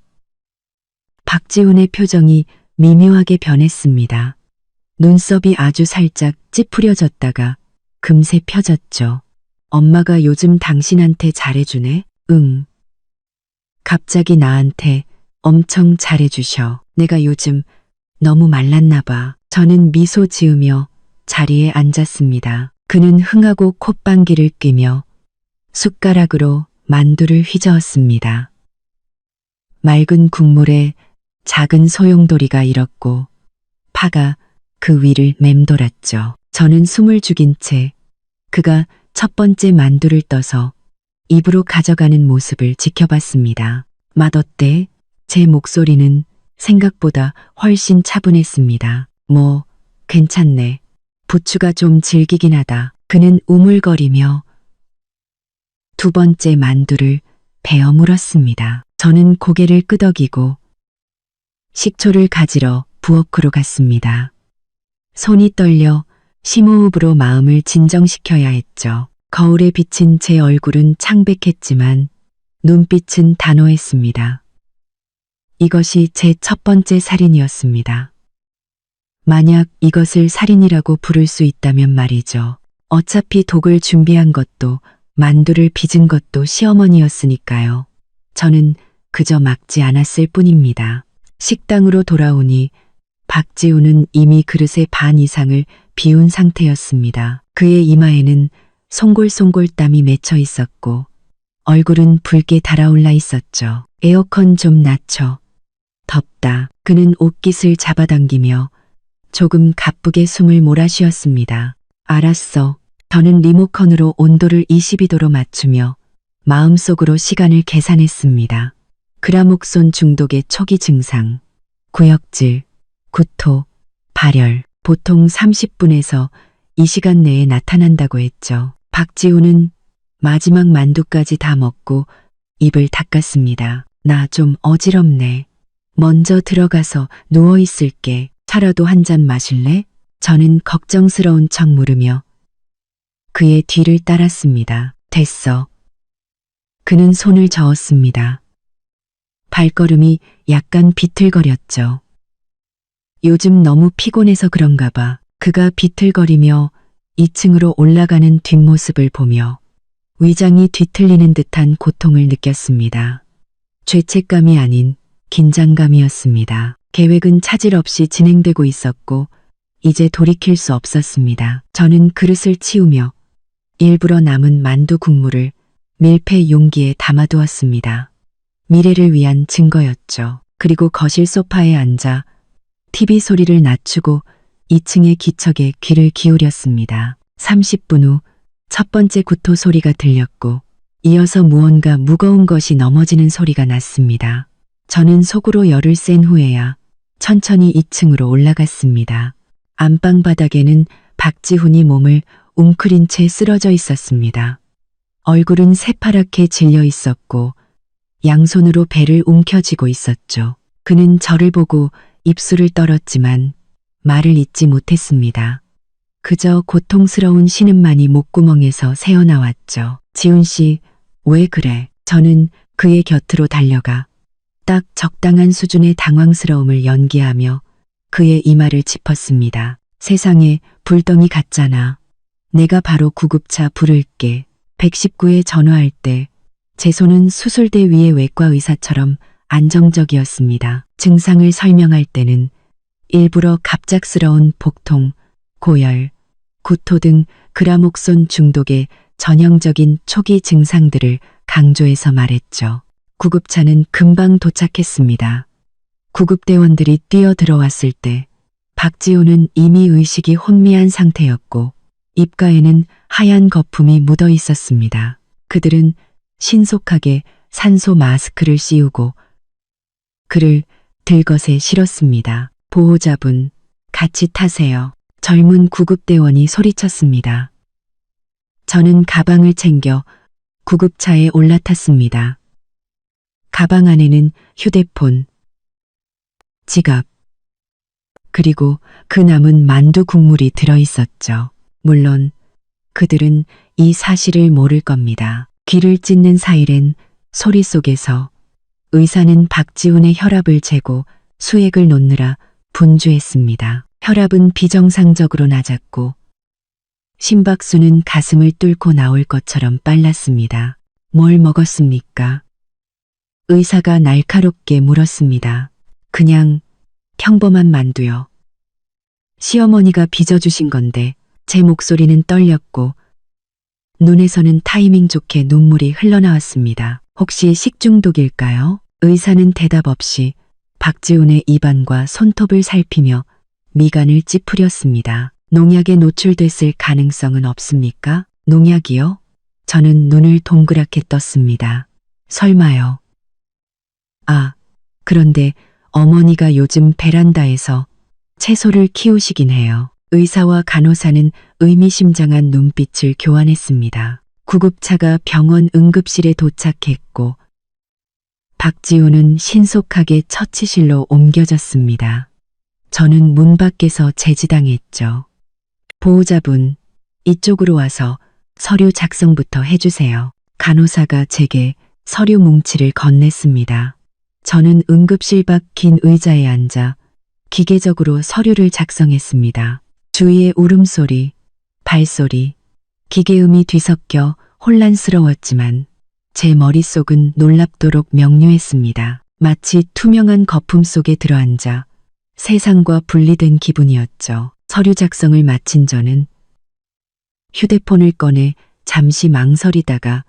박지훈의 표정이 미묘하게 변했습니다. 눈썹이 아주 살짝 찌푸려졌다가 금세 펴졌죠. 엄마가 요즘 당신한테 잘해주네? 응. 갑자기 나한테 엄청 잘해주셔. 내가 요즘 너무 말랐나 봐. 저는 미소 지으며 자리에 앉았습니다. 그는 흥하고 콧방귀를 뀌며 숟가락으로 만두를 휘저었습니다. 맑은 국물에 작은 소용돌이가 일었고 파가 그 위를 맴돌았죠. 저는 숨을 죽인 채 그가 첫 번째 만두를 떠서 입으로 가져가는 모습을 지켜봤습니다. 맛어때? 제 목소리는 생각보다 훨씬 차분했습니다. 뭐 괜찮네. 부추가 좀 질기긴 하다. 그는 우물거리며 두 번째 만두를 베어 물었습니다. 저는 고개를 끄덕이고 식초를 가지러 부엌으로 갔습니다. 손이 떨려 심호흡으로 마음을 진정시켜야 했죠. 거울에 비친 제 얼굴은 창백했지만 눈빛은 단호했습니다. 이것이 제 첫 번째 살인이었습니다. 만약 이것을 살인이라고 부를 수 있다면 말이죠. 어차피 독을 준비한 것도 만두를 빚은 것도 시어머니였으니까요. 저는 그저 막지 않았을 뿐입니다. 식당으로 돌아오니 박지우는 이미 그릇의 반 이상을 비운 상태였습니다. 그의 이마에는 송골송골 땀이 맺혀 있었고 얼굴은 붉게 달아올라 있었죠. 에어컨 좀 낮춰. 덥다. 그는 옷깃을 잡아당기며 조금 가쁘게 숨을 몰아쉬었습니다. 알았어. 저는 리모컨으로 온도를 22도로 맞추며 마음속으로 시간을 계산했습니다. 그라목손 중독의 초기 증상, 구역질, 구토, 발열, 보통 30분에서 2시간 내에 나타난다고 했죠. 박지우는 마지막 만두까지 다 먹고 입을 닦았습니다. 나 좀 어지럽네. 먼저 들어가서 누워있을게. 차라도 한 잔 마실래? 저는 걱정스러운 척 물으며 그의 뒤를 따랐습니다. 됐어. 그는 손을 저었습니다. 발걸음이 약간 비틀거렸죠. 요즘 너무 피곤해서 그런가 봐. 그가 비틀거리며 2층으로 올라가는 뒷모습을 보며 위장이 뒤틀리는 듯한 고통을 느꼈습니다. 죄책감이 아닌 긴장감이었습니다. 계획은 차질 없이 진행되고 있었고 이제 돌이킬 수 없었습니다. 저는 그릇을 치우며 일부러 남은 만두 국물을 밀폐 용기에 담아두었습니다. 미래를 위한 증거였죠. 그리고 거실 소파에 앉아 TV 소리를 낮추고 2층의 기척에 귀를 기울였습니다. 30분 후 첫 번째 구토 소리가 들렸고 이어서 무언가 무거운 것이 넘어지는 소리가 났습니다. 저는 속으로 열을 센 후에야 천천히 2층으로 올라갔습니다. 안방 바닥에는 박지훈이 몸을 웅크린 채 쓰러져 있었습니다. 얼굴은 새파랗게 질려 있었고 양손으로 배를 움켜쥐고 있었죠. 그는 저를 보고 입술을 떨었지만 말을 잇지 못했습니다. 그저 고통스러운 신음만이 목구멍에서 새어나왔죠. 지훈 씨, 왜 그래? 저는 그의 곁으로 달려가 딱 적당한 수준의 당황스러움을 연기하며 그의 이마를 짚었습니다. 세상에 불덩이 같잖아. 내가 바로 구급차 부를게. 119에 전화할 때 제 손은 수술대 위의 외과 의사처럼 안정적이었습니다. 증상을 설명할 때는 일부러 갑작스러운 복통, 고열, 구토 등 그라목손 중독의 전형적인 초기 증상들을 강조해서 말했죠. 구급차는 금방 도착했습니다. 구급대원들이 뛰어들어왔을 때 박지훈은 이미 의식이 혼미한 상태였고 입가에는 하얀 거품이 묻어 있었습니다. 그들은 신속하게 산소 마스크를 씌우고 그를 들것에 실었습니다. 보호자분, 같이 타세요. 젊은 구급대원이 소리쳤습니다. 저는 가방을 챙겨 구급차에 올라탔습니다. 가방 안에는 휴대폰, 지갑, 그리고 그 남은 만두 국물이 들어있었죠. 물론 그들은 이 사실을 모를 겁니다. 귀를 찢는 사이렌 소리 속에서 의사는 박지훈의 혈압을 재고 수액을 놓느라 분주했습니다. 혈압은 비정상적으로 낮았고 심박수는 가슴을 뚫고 나올 것처럼 빨랐습니다. 뭘 먹었습니까? 의사가 날카롭게 물었습니다. 그냥 평범한 만두요. 시어머니가 빚어주신 건데 제 목소리는 떨렸고 눈에서는 타이밍 좋게 눈물이 흘러나왔습니다. 혹시 식중독일까요? 의사는 대답 없이 박지훈의 입안과 손톱을 살피며 미간을 찌푸렸습니다. 농약에 노출됐을 가능성은 없습니까? 농약이요? 저는 눈을 동그랗게 떴습니다. 설마요. 아, 그런데 어머니가 요즘 베란다에서 채소를 키우시긴 해요. 의사와 간호사는 의미심장한 눈빛을 교환했습니다. 구급차가 병원 응급실에 도착했고 박지훈은 신속하게 처치실로 옮겨졌습니다. 저는 문 밖에서 제지당했죠. 보호자분, 이쪽으로 와서 서류 작성부터 해주세요. 간호사가 제게 서류 뭉치를 건넸습니다. 저는 응급실 밖 긴 의자에 앉아 기계적으로 서류를 작성했습니다. 주위의 울음소리, 발소리, 기계음이 뒤섞여 혼란스러웠지만 제 머릿속은 놀랍도록 명료했습니다. 마치 투명한 거품 속에 들어앉아 세상과 분리된 기분이었죠. 서류 작성을 마친 저는 휴대폰을 꺼내 잠시 망설이다가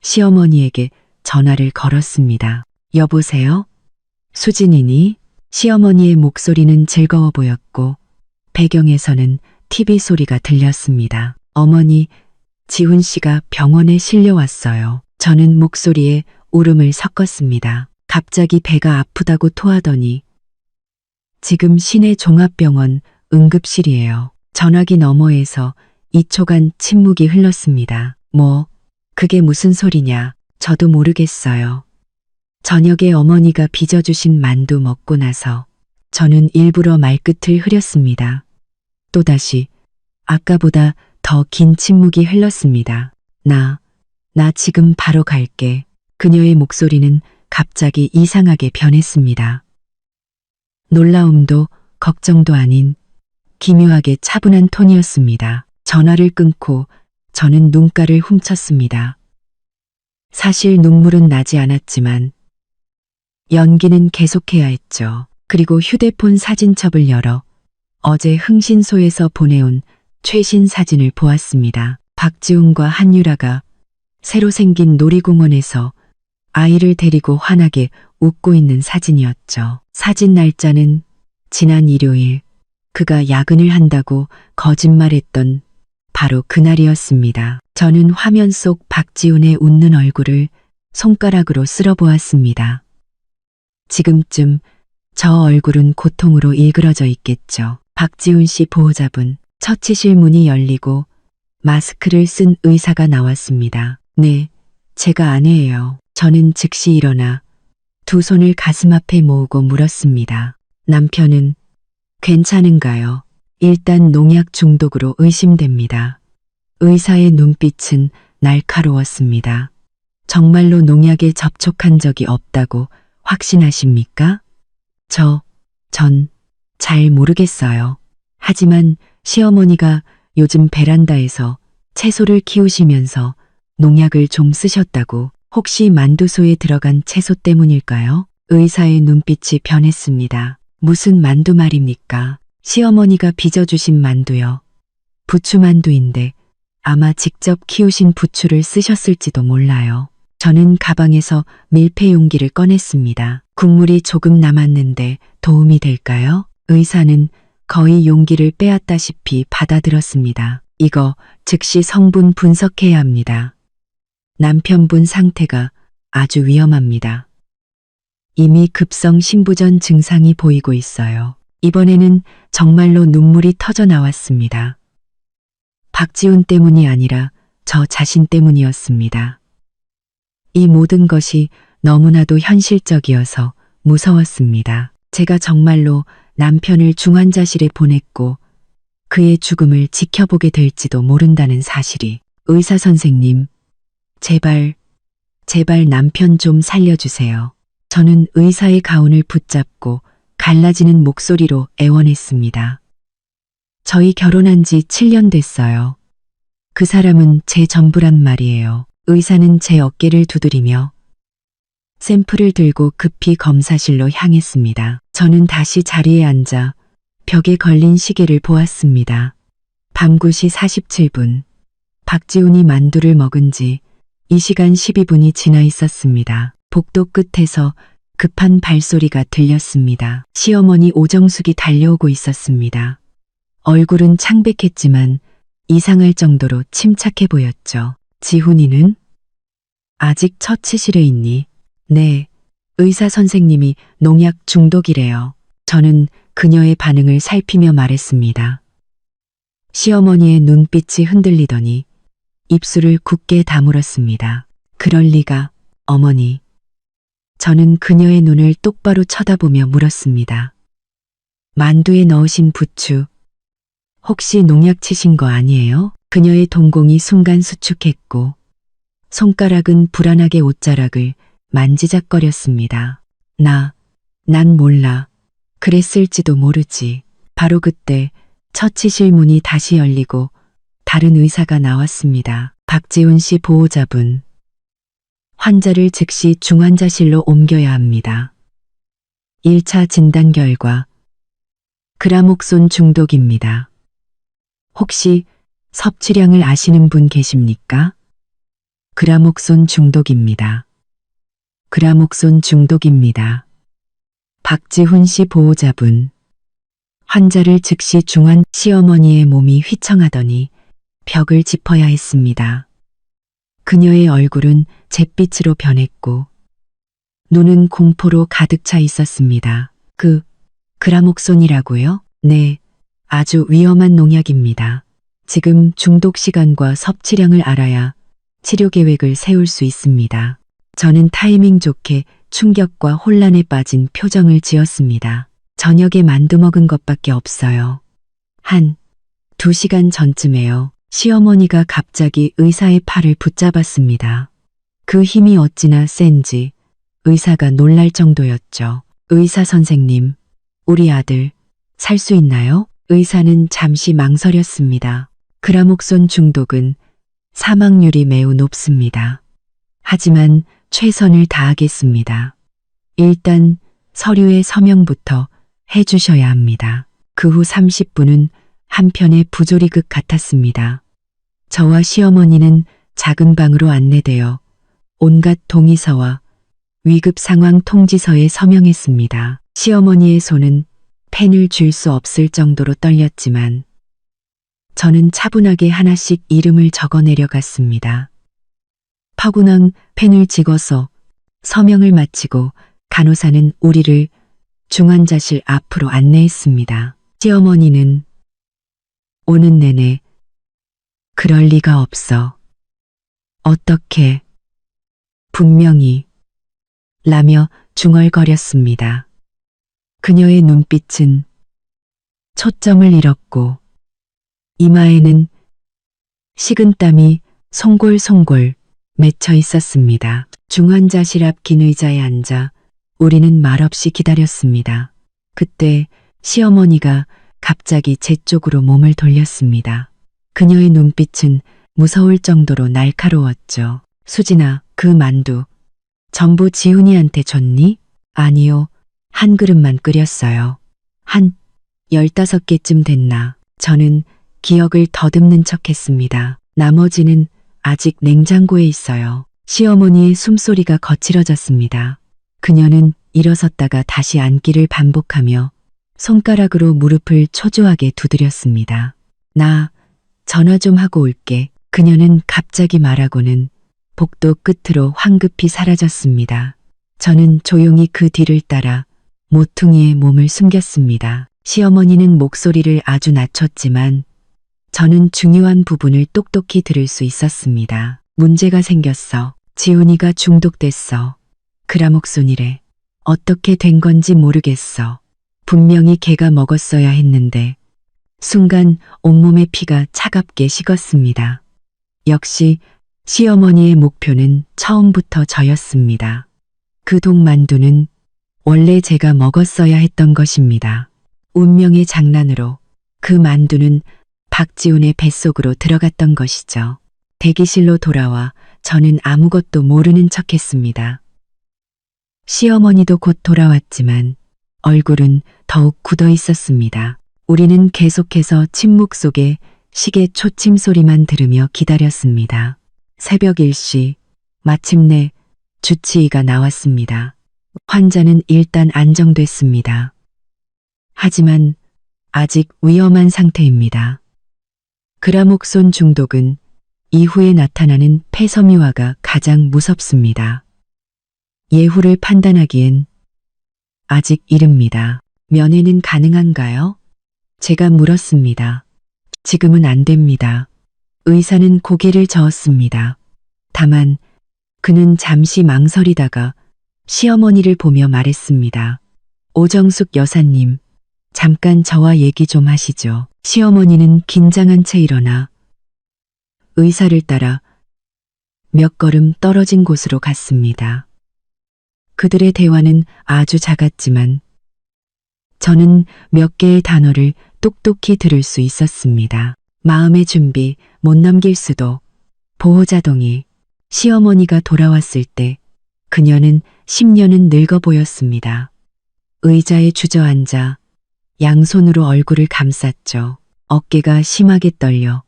시어머니에게 전화를 걸었습니다. 여보세요? 수진이니? 시어머니의 목소리는 즐거워 보였고 배경에서는 TV 소리가 들렸습니다. 어머니, 지훈 씨가 병원에 실려왔어요. 저는 목소리에 울음을 섞었습니다. 갑자기 배가 아프다고 토하더니 지금 시내 종합병원 응급실이에요. 전화기 너머에서 2초간 침묵이 흘렀습니다. 뭐, 그게 무슨 소리냐? 저도 모르겠어요. 저녁에 어머니가 빚어주신 만두 먹고 나서 저는 일부러 말끝을 흐렸습니다. 또다시 아까보다 더 긴 침묵이 흘렀습니다. 나 지금 바로 갈게. 그녀의 목소리는 갑자기 이상하게 변했습니다. 놀라움도 걱정도 아닌 기묘하게 차분한 톤이었습니다. 전화를 끊고 저는 눈가를 훔쳤습니다. 사실 눈물은 나지 않았지만 연기는 계속해야 했죠. 그리고 휴대폰 사진첩을 열어 어제 흥신소에서 보내온 최신 사진을 보았습니다. 박지훈과 한유라가 새로 생긴 놀이공원에서 아이를 데리고 환하게 웃고 있는 사진이었죠. 사진 날짜는 지난 일요일 그가 야근을 한다고 거짓말했던 바로 그날이었습니다. 저는 화면 속 박지훈의 웃는 얼굴을 손가락으로 쓸어보았습니다. 지금쯤 저 얼굴은 고통으로 일그러져 있겠죠. 박지훈 씨 보호자분, 처치실 문이 열리고 마스크를 쓴 의사가 나왔습니다. 네, 제가 아내예요. 저는 즉시 일어나 두 손을 가슴 앞에 모으고 물었습니다. 남편은 괜찮은가요? 일단 농약 중독으로 의심됩니다. 의사의 눈빛은 날카로웠습니다. 정말로 농약에 접촉한 적이 없다고 확신하십니까? 전 잘 모르겠어요. 하지만 시어머니가 요즘 베란다에서 채소를 키우시면서 농약을 좀 쓰셨다고. 혹시 만두소에 들어간 채소 때문일까요? 의사의 눈빛이 변했습니다. 무슨 만두 말입니까? 시어머니가 빚어주신 만두요. 부추만두인데 아마 직접 키우신 부추를 쓰셨을지도 몰라요. 저는 가방에서 밀폐 용기를 꺼냈습니다. 국물이 조금 남았는데 도움이 될까요? 의사는 거의 용기를 빼앗다시피 받아들었습니다. 이거 즉시 성분 분석해야 합니다. 남편분 상태가 아주 위험합니다. 이미 급성 신부전 증상이 보이고 있어요. 이번에는 정말로 눈물이 터져 나왔습니다. 박지훈 때문이 아니라 저 자신 때문이었습니다. 이 모든 것이 너무나도 현실적이어서 무서웠습니다. 제가 정말로 남편을 중환자실에 보냈고 그의 죽음을 지켜보게 될지도 모른다는 사실이. 의사 선생님, 제발 남편 좀 살려주세요. 저는 의사의 가운을 붙잡고 갈라지는 목소리로 애원했습니다. 저희 결혼한 지 7년 됐어요. 그 사람은 제 전부란 말이에요. 의사는 제 어깨를 두드리며 샘플을 들고 급히 검사실로 향했습니다. 저는 다시 자리에 앉아 벽에 걸린 시계를 보았습니다. 밤 9시 47분. 박지훈이 만두를 먹은 지 이 시간 12분이 지나 있었습니다. 복도 끝에서 급한 발소리가 들렸습니다. 시어머니 오정숙이 달려오고 있었습니다. 얼굴은 창백했지만 이상할 정도로 침착해 보였죠. 지훈이는? 아직 처치실에 있니? 네, 의사 선생님이 농약 중독이래요. 저는 그녀의 반응을 살피며 말했습니다. 시어머니의 눈빛이 흔들리더니 입술을 굳게 다물었습니다. 그럴 리가, 어머니. 저는 그녀의 눈을 똑바로 쳐다보며 물었습니다. 만두에 넣으신 부추, 혹시 농약 치신 거 아니에요? 그녀의 동공이 순간 수축했고 손가락은 불안하게 옷자락을 만지작거렸습니다. 난 몰라. 그랬을지도 모르지. 바로 그때 처치실 문이 다시 열리고 다른 의사가 나왔습니다. 박지훈 씨 보호자분. 환자를 즉시 중환자실로 옮겨야 합니다. 1차 진단 결과 그라목손 중독입니다. 혹시 섭취량을 아시는 분 계십니까? 그라목손 중독입니다. 그라목손 중독입니다. 박지훈 씨 보호자분. 환자를 즉시 중환. 시어머니의 몸이 휘청하더니 벽을 짚어야 했습니다. 그녀의 얼굴은 잿빛으로 변했고 눈은 공포로 가득 차 있었습니다. 그라목손이라고요? 네, 아주 위험한 농약입니다. 지금 중독 시간과 섭취량을 알아야 치료 계획을 세울 수 있습니다. 저는 타이밍 좋게 충격과 혼란에 빠진 표정을 지었습니다. 저녁에 만두 먹은 것밖에 없어요. 한 2시간 전쯤에요. 시어머니가 갑자기 의사의 팔을 붙잡았습니다. 그 힘이 어찌나 센지 의사가 놀랄 정도였죠. 의사 선생님, 우리 아들 살 수 있나요? 의사는 잠시 망설였습니다. 그라목손 중독은 사망률이 매우 높습니다. 하지만 최선을 다하겠습니다. 일단 서류의 서명부터 해주셔야 합니다. 그 후 30분은 한편의 부조리극 같았습니다. 저와 시어머니는 작은 방으로 안내되어 온갖 동의서와 위급 상황 통지서에 서명했습니다. 시어머니의 손은 펜을 쥘 수 없을 정도로 떨렸지만 저는 차분하게 하나씩 이름을 적어 내려갔습니다. 파구낭 펜을 찍어서 서명을 마치고 간호사는 우리를 중환자실 앞으로 안내했습니다. 시어머니는 오는 내내 그럴 리가 없어. 어떻게 분명히 라며 중얼거렸습니다. 그녀의 눈빛은 초점을 잃었고 이마에는 식은땀이 송골송골 맺혀 있었습니다. 중환자실 앞 긴 의자에 앉아 우리는 말없이 기다렸습니다. 그때 시어머니가 갑자기 제 쪽으로 몸을 돌렸습니다. 그녀의 눈빛은 무서울 정도로 날카로웠죠. 수진아, 그 만두 전부 지훈이한테 줬니? 아니요. 한 그릇만 끓였어요. 한 15개쯤 됐나. 저는 기억을 더듬는 척했습니다. 나머지는 아직 냉장고에 있어요. 시어머니의 숨소리가 거칠어졌습니다. 그녀는 일어섰다가 다시 앉기를 반복하며 손가락으로 무릎을 초조하게 두드렸습니다. 나 전화 좀 하고 올게. 그녀는 갑자기 말하고는 복도 끝으로 황급히 사라졌습니다. 저는 조용히 그 뒤를 따라 모퉁이에 몸을 숨겼습니다. 시어머니는 목소리를 아주 낮췄지만 저는 중요한 부분을 똑똑히 들을 수 있었습니다. 문제가 생겼어. 지훈이가 중독됐어. 그라목손이래. 어떻게 된 건지 모르겠어. 분명히 걔가 먹었어야 했는데 순간 온몸의 피가 차갑게 식었습니다. 역시 시어머니의 목표는 처음부터 저였습니다. 그 독만두는 원래 제가 먹었어야 했던 것입니다. 운명의 장난으로 그 만두는 박지훈의 뱃속으로 들어갔던 것이죠. 대기실로 돌아와 저는 아무것도 모르는 척했습니다. 시어머니도 곧 돌아왔지만 얼굴은 더욱 굳어 있었습니다. 우리는 계속해서 침묵 속에 시계 초침 소리만 들으며 기다렸습니다. 새벽 1시 마침내 주치의가 나왔습니다. 환자는 일단 안정됐습니다. 하지만 아직 위험한 상태입니다. 그라목손 중독은 이후에 나타나는 폐섬유화가 가장 무섭습니다. 예후를 판단하기엔 아직 이릅니다. 면회는 가능한가요? 제가 물었습니다. 지금은 안 됩니다. 의사는 고개를 저었습니다. 다만 그는 잠시 망설이다가 시어머니를 보며 말했습니다. 오정숙 여사님, 잠깐 저와 얘기 좀 하시죠. 시어머니는 긴장한 채 일어나 의사를 따라 몇 걸음 떨어진 곳으로 갔습니다. 그들의 대화는 아주 작았지만 저는 몇 개의 단어를 똑똑히 들을 수 있었습니다. 마음의 준비, 못 넘길 수도, 보호자 동의. 시어머니가 돌아왔을 때 그녀는 10년은 늙어 보였습니다. 의자에 주저앉아 양손으로 얼굴을 감쌌죠. 어깨가 심하게 떨려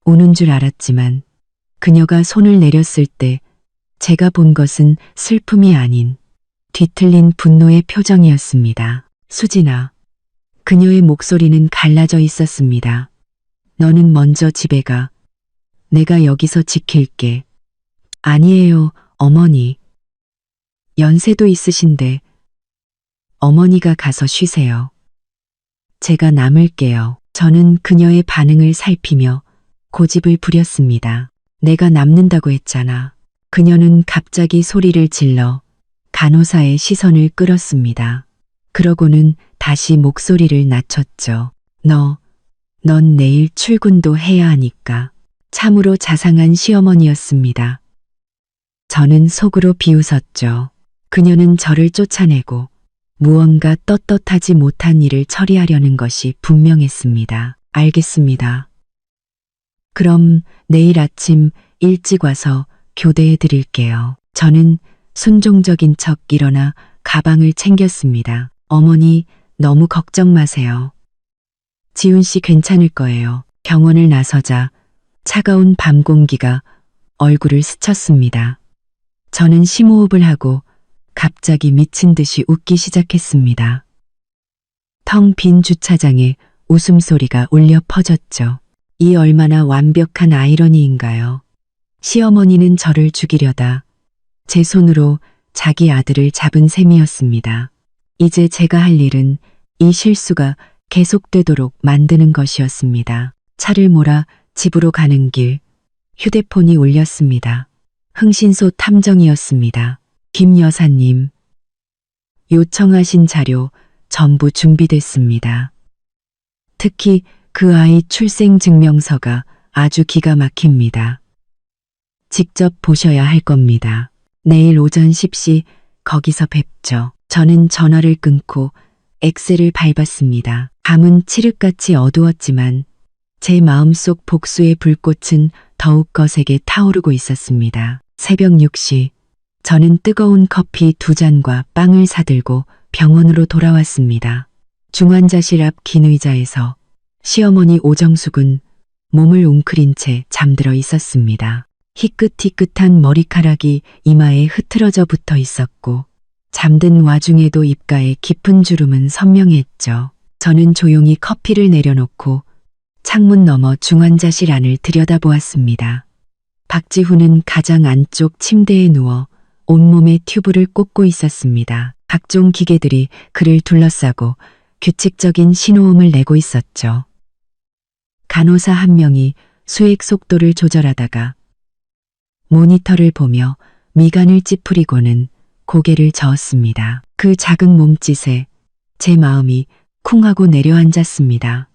우는 줄 알았지만 그녀가 손을 내렸을 때 제가 본 것은 슬픔이 아닌 뒤틀린 분노의 표정이었습니다. 수진아. 그녀의 목소리는 갈라져 있었습니다. 너는 먼저 집에 가. 내가 여기서 지킬게. 아니에요, 어머니. 연세도 있으신데 어머니가 가서 쉬세요. 제가 남을게요. 저는 그녀의 반응을 살피며 고집을 부렸습니다. 내가 남는다고 했잖아. 그녀는 갑자기 소리를 질러 간호사의 시선을 끌었습니다. 그러고는 다시 목소리를 낮췄죠. 넌 내일 출근도 해야 하니까. 참으로 자상한 시어머니였습니다. 저는 속으로 비웃었죠. 그녀는 저를 쫓아내고 무언가 떳떳하지 못한 일을 처리하려는 것이 분명했습니다. 알겠습니다. 그럼 내일 아침 일찍 와서 교대해 드릴게요. 저는 순종적인 척 일어나 가방을 챙겼습니다. 어머니, 너무 걱정 마세요. 지훈 씨 괜찮을 거예요. 병원을 나서자 차가운 밤 공기가 얼굴을 스쳤습니다. 저는 심호흡을 하고 갑자기 미친 듯이 웃기 시작했습니다. 텅 빈 주차장에 웃음소리가 울려 퍼졌죠. 이 얼마나 완벽한 아이러니인가요? 시어머니는 저를 죽이려다 제 손으로 자기 아들을 잡은 셈이었습니다. 이제 제가 할 일은 이 실수가 계속되도록 만드는 것이었습니다. 차를 몰아 집으로 가는 길, 휴대폰이 울렸습니다. 흥신소 탐정이었습니다. 김 여사님, 요청하신 자료 전부 준비됐습니다. 특히 그 아이 출생증명서가 아주 기가 막힙니다. 직접 보셔야 할 겁니다. 내일 오전 10시 거기서 뵙죠. 저는 전화를 끊고 엑셀을 밟았습니다. 밤은 칠흑같이 어두웠지만 제 마음속 복수의 불꽃은 더욱 거세게 타오르고 있었습니다. 새벽 6시 저는 뜨거운 커피 2잔과 빵을 사들고 병원으로 돌아왔습니다. 중환자실 앞 긴 의자에서 시어머니 오정숙은 몸을 웅크린 채 잠들어 있었습니다. 희끗희끗한 머리카락이 이마에 흐트러져 붙어 있었고 잠든 와중에도 입가에 깊은 주름은 선명했죠. 저는 조용히 커피를 내려놓고 창문 너머 중환자실 안을 들여다보았습니다. 박지훈은 가장 안쪽 침대에 누워 온몸에 튜브를 꽂고 있었습니다. 각종 기계들이 그를 둘러싸고 규칙적인 신호음을 내고 있었죠. 간호사 한 명이 수액 속도를 조절하다가 모니터를 보며 미간을 찌푸리고는 고개를 저었습니다. 그 작은 몸짓에 제 마음이 쿵 하고 내려앉았습니다.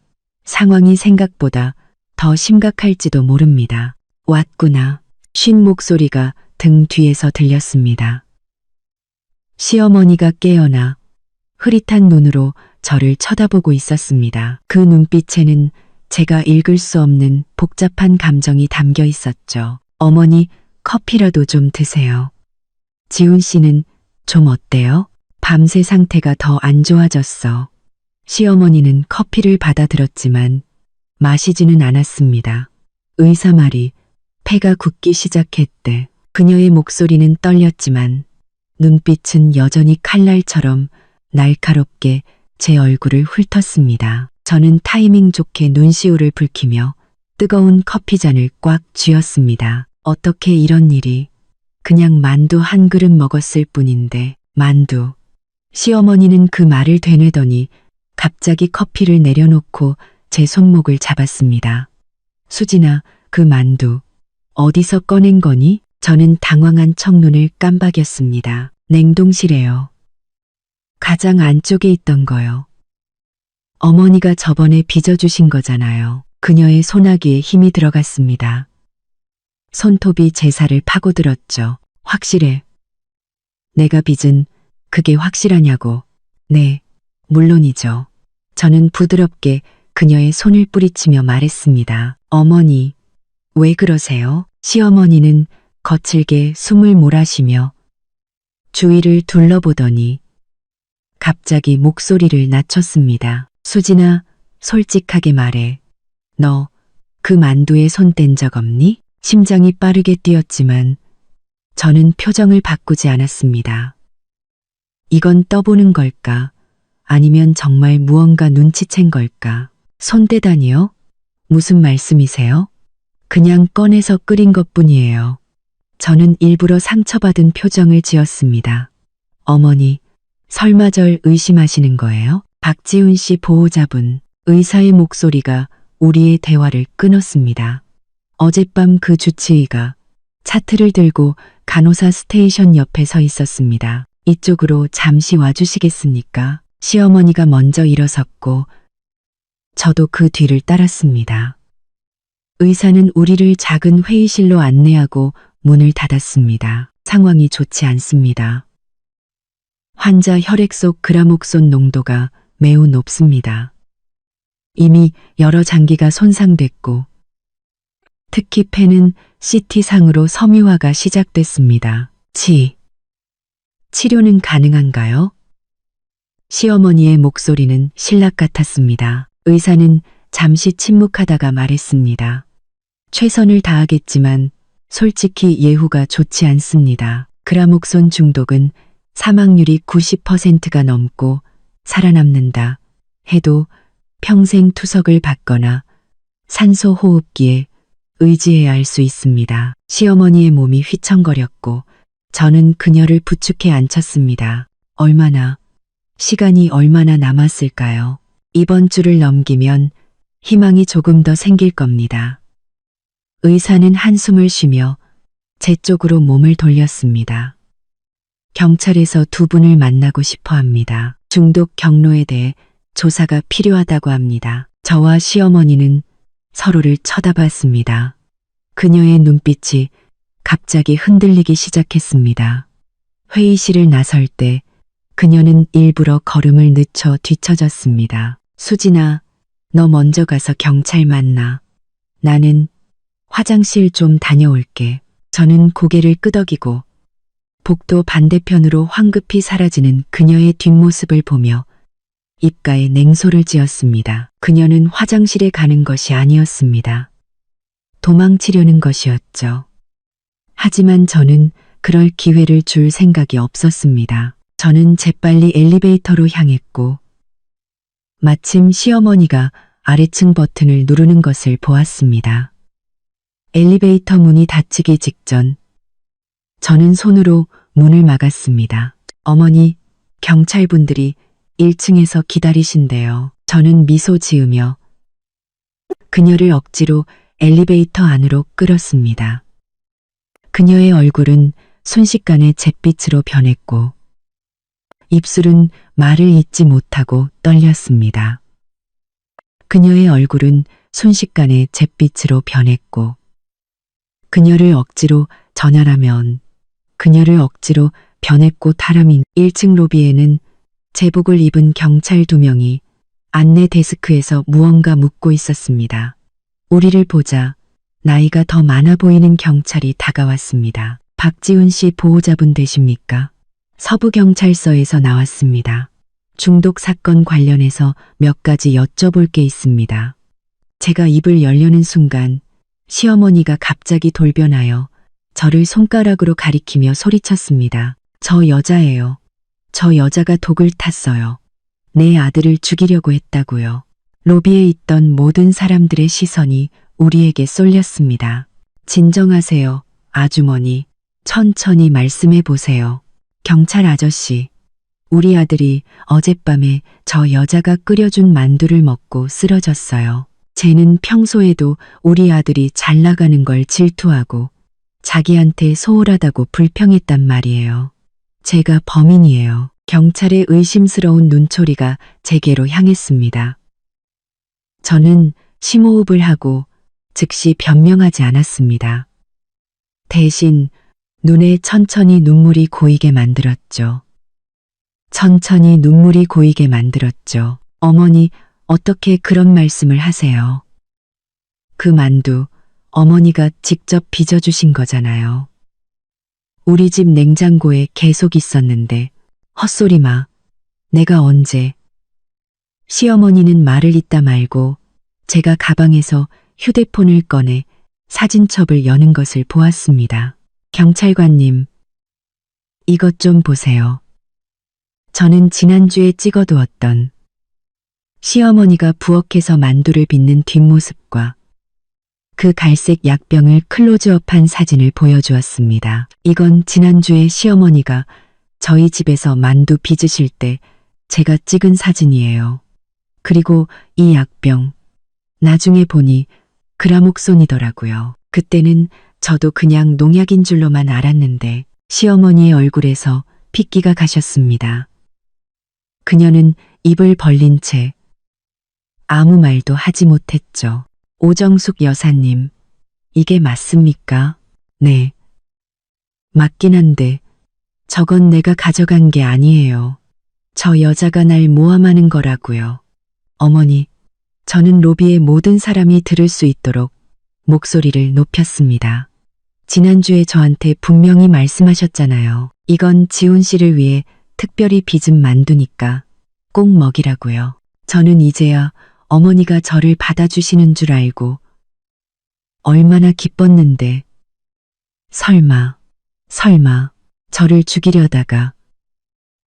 상황이 생각보다 더 심각할지도 모릅니다. 왔구나. 쉰 목소리가 등 뒤에서 들렸습니다. 시어머니가 깨어나 흐릿한 눈으로 저를 쳐다보고 있었습니다. 그 눈빛에는 제가 읽을 수 없는 복잡한 감정이 담겨 있었죠. 어머니, 커피라도 좀 드세요. 지훈 씨는 좀 어때요? 밤새 상태가 더 안 좋아졌어. 시어머니는 커피를 받아들었지만 마시지는 않았습니다. 의사 말이 폐가 굳기 시작했대. 그녀의 목소리는 떨렸지만 눈빛은 여전히 칼날처럼 날카롭게 제 얼굴을 훑었습니다. 저는 타이밍 좋게 눈시울을 붉히며 뜨거운 커피잔을 꽉 쥐었습니다. 어떻게 이런 일이. 그냥 만두 한 그릇 먹었을 뿐인데. 만두. 시어머니는 그 말을 되뇌더니 갑자기 커피를 내려놓고 제 손목을 잡았습니다. 수진아, 그 만두 어디서 꺼낸 거니? 저는 당황한 척눈을 깜박였습니다. 냉동실에요. 가장 안쪽에 있던 거요. 어머니가 저번에 빚어주신 거잖아요. 그녀의 소나기에 힘이 들어갔습니다. 손톱이 제 살을 파고들었죠. 확실해. 내가 빚은 그게 확실하냐고. 네, 물론이죠. 저는 부드럽게 그녀의 손을 뿌리치며 말했습니다. 어머니, 왜 그러세요? 시어머니는 거칠게 숨을 몰아쉬며 주위를 둘러보더니 갑자기 목소리를 낮췄습니다. 수진아, 솔직하게 말해. 너 그 만두에 손 뗀 적 없니? 심장이 빠르게 뛰었지만 저는 표정을 바꾸지 않았습니다. 이건 떠보는 걸까? 아니면 정말 무언가 눈치챈 걸까? 손대다니요? 무슨 말씀이세요? 그냥 꺼내서 끓인 것뿐이에요. 저는 일부러 상처받은 표정을 지었습니다. 어머니, 설마 절 의심하시는 거예요? 박지훈 씨 보호자분, 의사의 목소리가 우리의 대화를 끊었습니다. 어젯밤 그 주치의가 차트를 들고 간호사 스테이션 옆에 서 있었습니다. 이쪽으로 잠시 와주시겠습니까? 시어머니가 먼저 일어섰고 저도 그 뒤를 따랐습니다. 의사는 우리를 작은 회의실로 안내하고 문을 닫았습니다. 상황이 좋지 않습니다. 환자 혈액 속 그라목손 농도가 매우 높습니다. 이미 여러 장기가 손상됐고 특히 폐는 CT상으로 섬유화가 시작됐습니다. 치료는 가능한가요? 시어머니의 목소리는 신락 같았습니다. 의사는 잠시 침묵하다가 말했습니다. 최선을 다하겠지만 솔직히 예후가 좋지 않습니다. 그라목손 중독은 사망률이 90%가 넘고 살아남는다 해도 평생 투석을 받거나 산소 호흡기에 의지해야 할 수 있습니다. 시어머니의 몸이 휘청거렸고 저는 그녀를 부축해 앉혔습니다. 얼마나 시간이 얼마나 남았을까요? 이번 주를 넘기면 희망이 조금 더 생길 겁니다. 의사는 한숨을 쉬며 제 쪽으로 몸을 돌렸습니다. 경찰에서 두 분을 만나고 싶어 합니다. 중독 경로에 대해 조사가 필요하다고 합니다. 저와 시어머니는 서로를 쳐다봤습니다. 그녀의 눈빛이 갑자기 흔들리기 시작했습니다. 회의실을 나설 때 그녀는 일부러 걸음을 늦춰 뒤처졌습니다. 수진아, 너 먼저 가서 경찰 만나. 나는 화장실 좀 다녀올게. 저는 고개를 끄덕이고 복도 반대편으로 황급히 사라지는 그녀의 뒷모습을 보며 입가에 냉소를 지었습니다. 그녀는 화장실에 가는 것이 아니었습니다. 도망치려는 것이었죠. 하지만 저는 그럴 기회를 줄 생각이 없었습니다. 저는 재빨리 엘리베이터로 향했고 마침 시어머니가 아래층 버튼을 누르는 것을 보았습니다. 엘리베이터 문이 닫히기 직전 저는 손으로 문을 막았습니다. 어머니, 경찰분들이 1층에서 기다리신대요. 저는 미소 지으며 그녀를 억지로 엘리베이터 안으로 끌었습니다. 그녀의 얼굴은 순식간에 잿빛으로 변했고 입술은 말을 잇지 못하고 떨렸습니다. 그녀의 얼굴은 순식간에 잿빛으로 변했고 그녀를 억지로 전환하면 그녀를 억지로 변했고 타라민 1층 로비에는 제복을 입은 경찰 2명이 안내 데스크에서 무언가 묻고 있었습니다. 우리를 보자 나이가 더 많아 보이는 경찰이 다가왔습니다. 박지훈 씨 보호자분 되십니까? 서부경찰서에서 나왔습니다. 중독 사건 관련해서 몇 가지 여쭤볼 게 있습니다. 제가 입을 열려는 순간 시어머니가 갑자기 돌변하여 저를 손가락으로 가리키며 소리쳤습니다. 저 여자예요. 저 여자가 독을 탔어요. 내 아들을 죽이려고 했다고요. 로비에 있던 모든 사람들의 시선이 우리에게 쏠렸습니다. 진정하세요, 아주머니. 천천히 말씀해 보세요. 경찰 아저씨, 우리 아들이 어젯밤에 저 여자가 끓여준 만두를 먹고 쓰러졌어요. 쟤는 평소에도 우리 아들이 잘 나가는 걸 질투하고 자기한테 소홀하다고 불평했단 말이에요. 제가 범인이에요. 경찰의 의심스러운 눈초리가 제게로 향했습니다. 저는 심호흡을 하고 즉시 변명하지 않았습니다. 대신 눈에 천천히 눈물이 고이게 만들었죠. 천천히 눈물이 고이게 만들었죠. 어머니, 어떻게 그런 말씀을 하세요? 그 만두 어머니가 직접 빚어주신 거잖아요. 우리 집 냉장고에 계속 있었는데 헛소리 마. 내가 언제. 시어머니는 말을 잇다 말고 제가 가방에서 휴대폰을 꺼내 사진첩을 여는 것을 보았습니다. 경찰관님, 이것 좀 보세요. 저는 지난주에 찍어두었던 시어머니가 부엌에서 만두를 빚는 뒷모습과 그 갈색 약병을 클로즈업한 사진을 보여주었습니다. 이건 지난주에 시어머니가 저희 집에서 만두 빚으실 때 제가 찍은 사진이에요. 그리고 이 약병, 나중에 보니 그라목손이더라고요. 그때는 저도 그냥 농약인 줄로만 알았는데 시어머니의 얼굴에서 핏기가 가셨습니다. 그녀는 입을 벌린 채 아무 말도 하지 못했죠. 오정숙 여사님, 이게 맞습니까? 네. 맞긴 한데 저건 내가 가져간 게 아니에요. 저 여자가 날 모함하는 거라고요. 어머니, 저는 로비의 모든 사람이 들을 수 있도록 목소리를 높였습니다. 지난주에 저한테 분명히 말씀하셨잖아요. 이건 지훈 씨를 위해 특별히 빚은 만두니까 꼭 먹이라고요. 저는 이제야 어머니가 저를 받아주시는 줄 알고 얼마나 기뻤는데 설마 저를 죽이려다가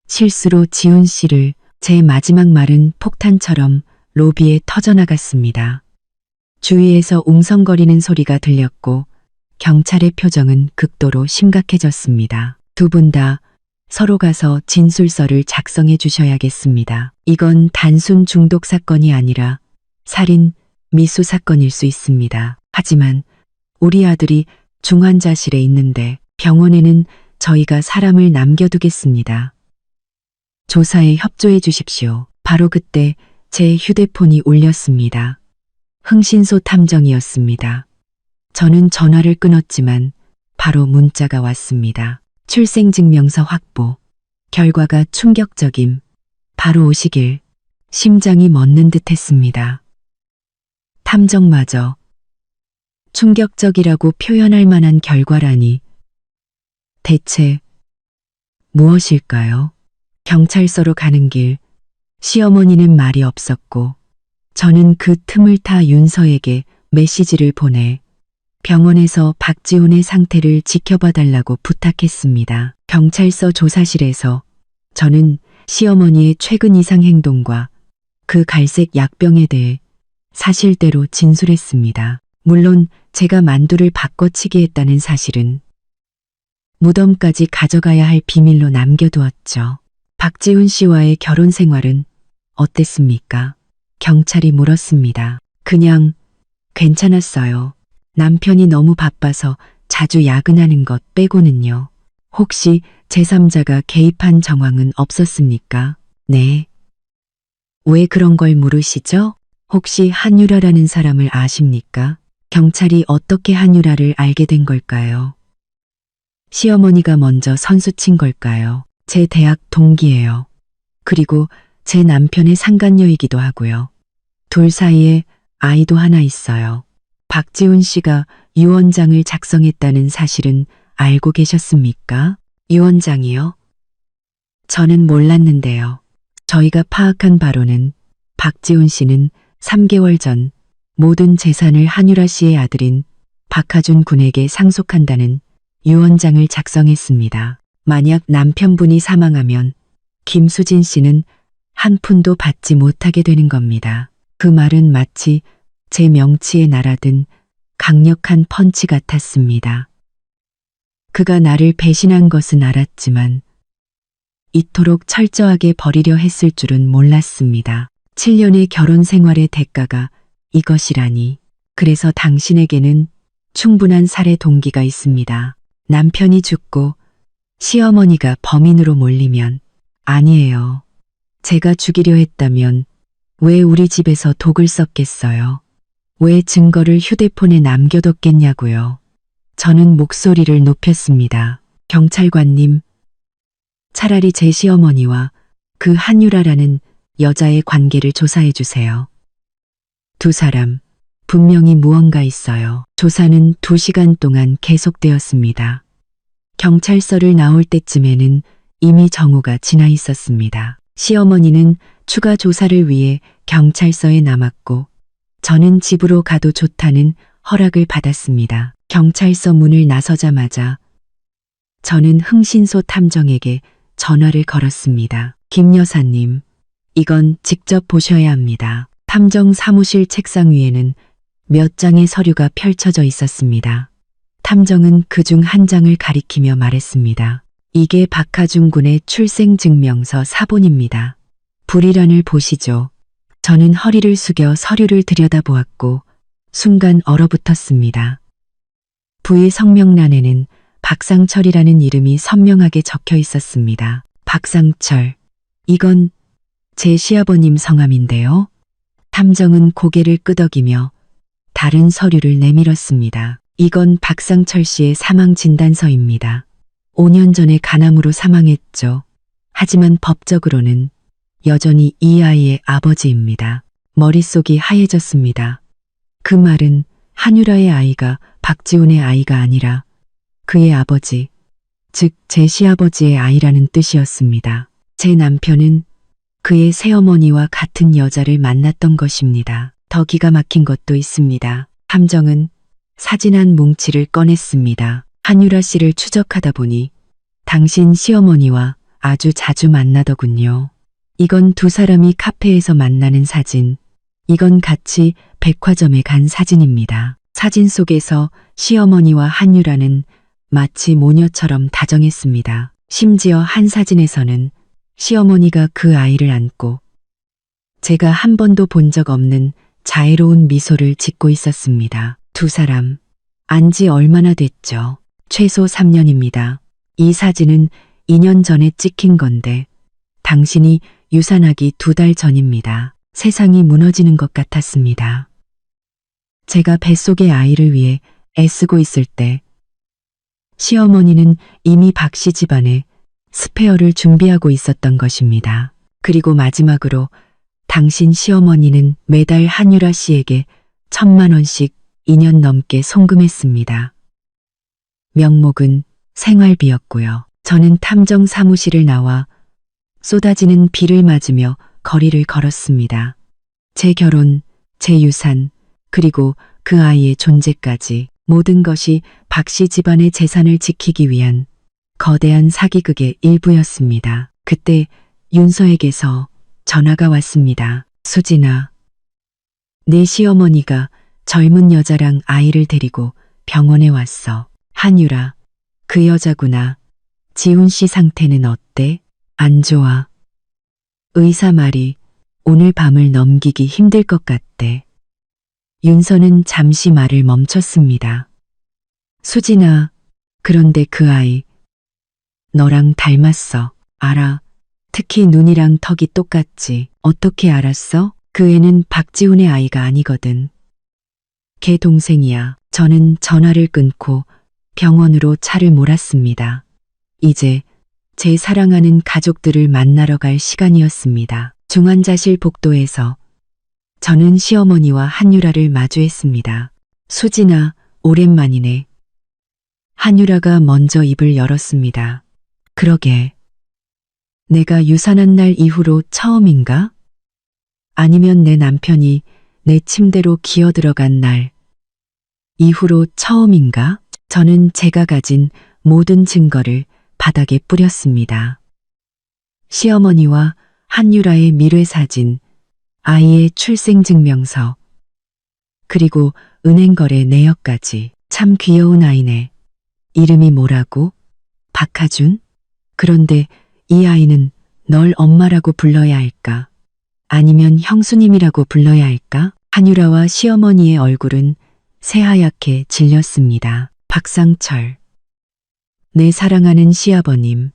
실수로 지훈 씨를. 제 마지막 말은 폭탄처럼 로비에 터져나갔습니다. 주위에서 웅성거리는 소리가 들렸고 경찰의 표정은 극도로 심각해졌습니다. 두 분 다 서로 가서 진술서를 작성해 주셔야겠습니다. 이건 단순 중독 사건이 아니라 살인, 미수 사건일 수 있습니다. 하지만 우리 아들이 중환자실에 있는데 병원에는 저희가 사람을 남겨두겠습니다. 조사에 협조해 주십시오. 바로 그때 제 휴대폰이 울렸습니다. 흥신소 탐정이었습니다. 저는 전화를 끊었지만 바로 문자가 왔습니다. 출생증명서 확보. 결과가 충격적임. 바로 오시길. 심장이 멎는 듯 했습니다. 탐정마저 충격적이라고 표현할 만한 결과라니. 대체 무엇일까요? 경찰서로 가는 길, 시어머니는 말이 없었고, 저는 그 틈을 타 윤서에게 메시지를 보내 병원에서 박지훈의 상태를 지켜봐 달라고 부탁했습니다. 경찰서 조사실에서 저는 시어머니의 최근 이상 행동과 그 갈색 약병에 대해 사실대로 진술했습니다. 물론 제가 만두를 바꿔치기 했다는 사실은 무덤까지 가져가야 할 비밀로 남겨두었죠. 박지훈 씨와의 결혼 생활은 어땠습니까? 경찰이 물었습니다. 그냥 괜찮았어요. 남편이 너무 바빠서 자주 야근하는 것 빼고는요. 혹시 제3자가 개입한 정황은 없었습니까? 네. 왜 그런 걸 물으시죠? 혹시 한유라라는 사람을 아십니까? 경찰이 어떻게 한유라를 알게 된 걸까요? 시어머니가 먼저 선수친 걸까요? 제 대학 동기예요. 그리고 제 남편의 상간녀이기도 하고요. 둘 사이에 아이도 하나 있어요. 박지훈 씨가 유언장을 작성했다는 사실은 알고 계셨습니까? 유언장이요? 저는 몰랐는데요. 저희가 파악한 바로는 박지훈 씨는 3개월 전 모든 재산을 한유라 씨의 아들인 박하준 군에게 상속한다는 유언장을 작성했습니다. 만약 남편분이 사망하면 김수진 씨는 한 푼도 받지 못하게 되는 겁니다. 그 말은 마치 제 명치에 날아든 강력한 펀치 같았습니다. 그가 나를 배신한 것은 알았지만 이토록 철저하게 버리려 했을 줄은 몰랐습니다. 7년의 결혼 생활의 대가가 이것이라니. 그래서 당신에게는 충분한 살해 동기가 있습니다. 남편이 죽고 시어머니가 범인으로 몰리면 아니에요. 제가 죽이려 했다면 왜 우리 집에서 독을 썼겠어요? 왜 증거를 휴대폰에 남겨뒀겠냐고요. 저는 목소리를 높였습니다. 경찰관님, 차라리 제 시어머니와 그 한유라라는 여자의 관계를 조사해 주세요. 두 사람, 분명히 무언가 있어요. 조사는 2시간 동안 계속되었습니다. 경찰서를 나올 때쯤에는 이미 정오가 지나 있었습니다. 시어머니는 추가 조사를 위해 경찰서에 남았고 저는 집으로 가도 좋다는 허락을 받았습니다. 경찰서 문을 나서자마자 저는 흥신소 탐정에게 전화를 걸었습니다. 김 여사님, 이건 직접 보셔야 합니다. 탐정 사무실 책상 위에는 몇 장의 서류가 펼쳐져 있었습니다. 탐정은 그중 한 장을 가리키며 말했습니다. 이게 박하준 군의 출생증명서 사본입니다. 불이란을 보시죠. 저는 허리를 숙여 서류를 들여다보았고 순간 얼어붙었습니다. 부의 성명란에는 박상철이라는 이름이 선명하게 적혀 있었습니다. 박상철, 이건 제 시아버님 성함인데요. 탐정은 고개를 끄덕이며 다른 서류를 내밀었습니다. 이건 박상철 씨의 사망 진단서입니다. 5년 전에 간암으로 사망했죠. 하지만 법적으로는 여전히 이 아이의 아버지입니다. 머릿속이 하얘졌습니다. 그 말은 한유라의 아이가 박지훈의 아이가 아니라 그의 아버지, 즉 제 시아버지의 아이라는 뜻이었습니다. 제 남편은 그의 새어머니와 같은 여자를 만났던 것입니다. 더 기가 막힌 것도 있습니다. 탐정은 사진 한 뭉치를 꺼냈습니다. 한유라 씨를 추적하다 보니 당신 시어머니와 아주 자주 만나더군요. 이건 두 사람이 카페에서 만나는 사진. 이건 같이 백화점에 간 사진입니다. 사진 속에서 시어머니와 한유라는 마치 모녀처럼 다정했습니다. 심지어 한 사진에서는 시어머니가 그 아이를 안고 제가 한 번도 본 적 없는 자애로운 미소를 짓고 있었습니다. 두 사람 안지 얼마나 됐죠? 최소 3년입니다. 이 사진은 2년 전에 찍힌 건데 당신이 유산하기 2달 전입니다. 세상이 무너지는 것 같았습니다. 제가 뱃속의 아이를 위해 애쓰고 있을 때 시어머니는 이미 박 씨 집안에 스페어를 준비하고 있었던 것입니다. 그리고 마지막으로 당신 시어머니는 매달 한유라 씨에게 1,000만 원씩 2년 넘게 송금했습니다. 명목은 생활비였고요. 저는 탐정 사무실을 나와 쏟아지는 비를 맞으며 거리를 걸었습니다. 제 결혼, 제 유산, 그리고 그 아이의 존재까지 모든 것이 박 씨 집안의 재산을 지키기 위한 거대한 사기극의 일부였습니다. 그때 윤서에게서 전화가 왔습니다. 수진아, 내 시어머니가 젊은 여자랑 아이를 데리고 병원에 왔어. 한유라, 그 여자구나. 지훈 씨 상태는 어때? 안 좋아. 의사 말이 오늘 밤을 넘기기 힘들 것 같대. 윤서는 잠시 말을 멈췄습니다. 수진아, 그런데 그 아이 너랑 닮았어. 알아. 특히 눈이랑 턱이 똑같지. 어떻게 알았어? 그 애는 박지훈의 아이가 아니거든. 걔 동생이야. 저는 전화를 끊고 병원으로 차를 몰았습니다. 이제 제 사랑하는 가족들을 만나러 갈 시간이었습니다. 중환자실 복도에서 저는 시어머니와 한유라를 마주했습니다. 수진아, 오랜만이네. 한유라가 먼저 입을 열었습니다. 그러게. 내가 유산한 날 이후로 처음인가? 아니면 내 남편이 내 침대로 기어 들어간 날 이후로 처음인가? 저는 제가 가진 모든 증거를 바닥에 뿌렸습니다. 시어머니와 한유라의 밀회사진, 아이의 출생증명서, 그리고 은행거래 내역까지. 참 귀여운 아이네. 이름이 뭐라고? 박하준? 그런데 이 아이는 널 엄마라고 불러야 할까? 아니면 형수님이라고 불러야 할까? 한유라와 시어머니의 얼굴은 새하얗게 질렸습니다. 박상철. 내 사랑하는 시아버님.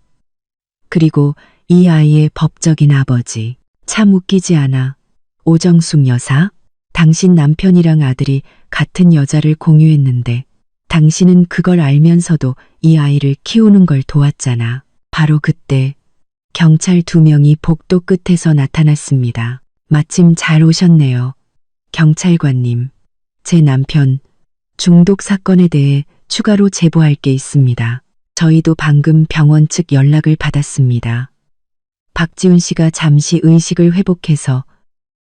그리고 이 아이의 법적인 아버지. 참 웃기지 않아. 오정숙 여사? 당신 남편이랑 아들이 같은 여자를 공유했는데 당신은 그걸 알면서도 이 아이를 키우는 걸 도왔잖아. 바로 그때 경찰 2명이 복도 끝에서 나타났습니다. 마침 잘 오셨네요. 경찰관님, 제 남편 중독 사건에 대해 추가로 제보할 게 있습니다. 저희도 방금 병원 측 연락을 받았습니다. 박지훈 씨가 잠시 의식을 회복해서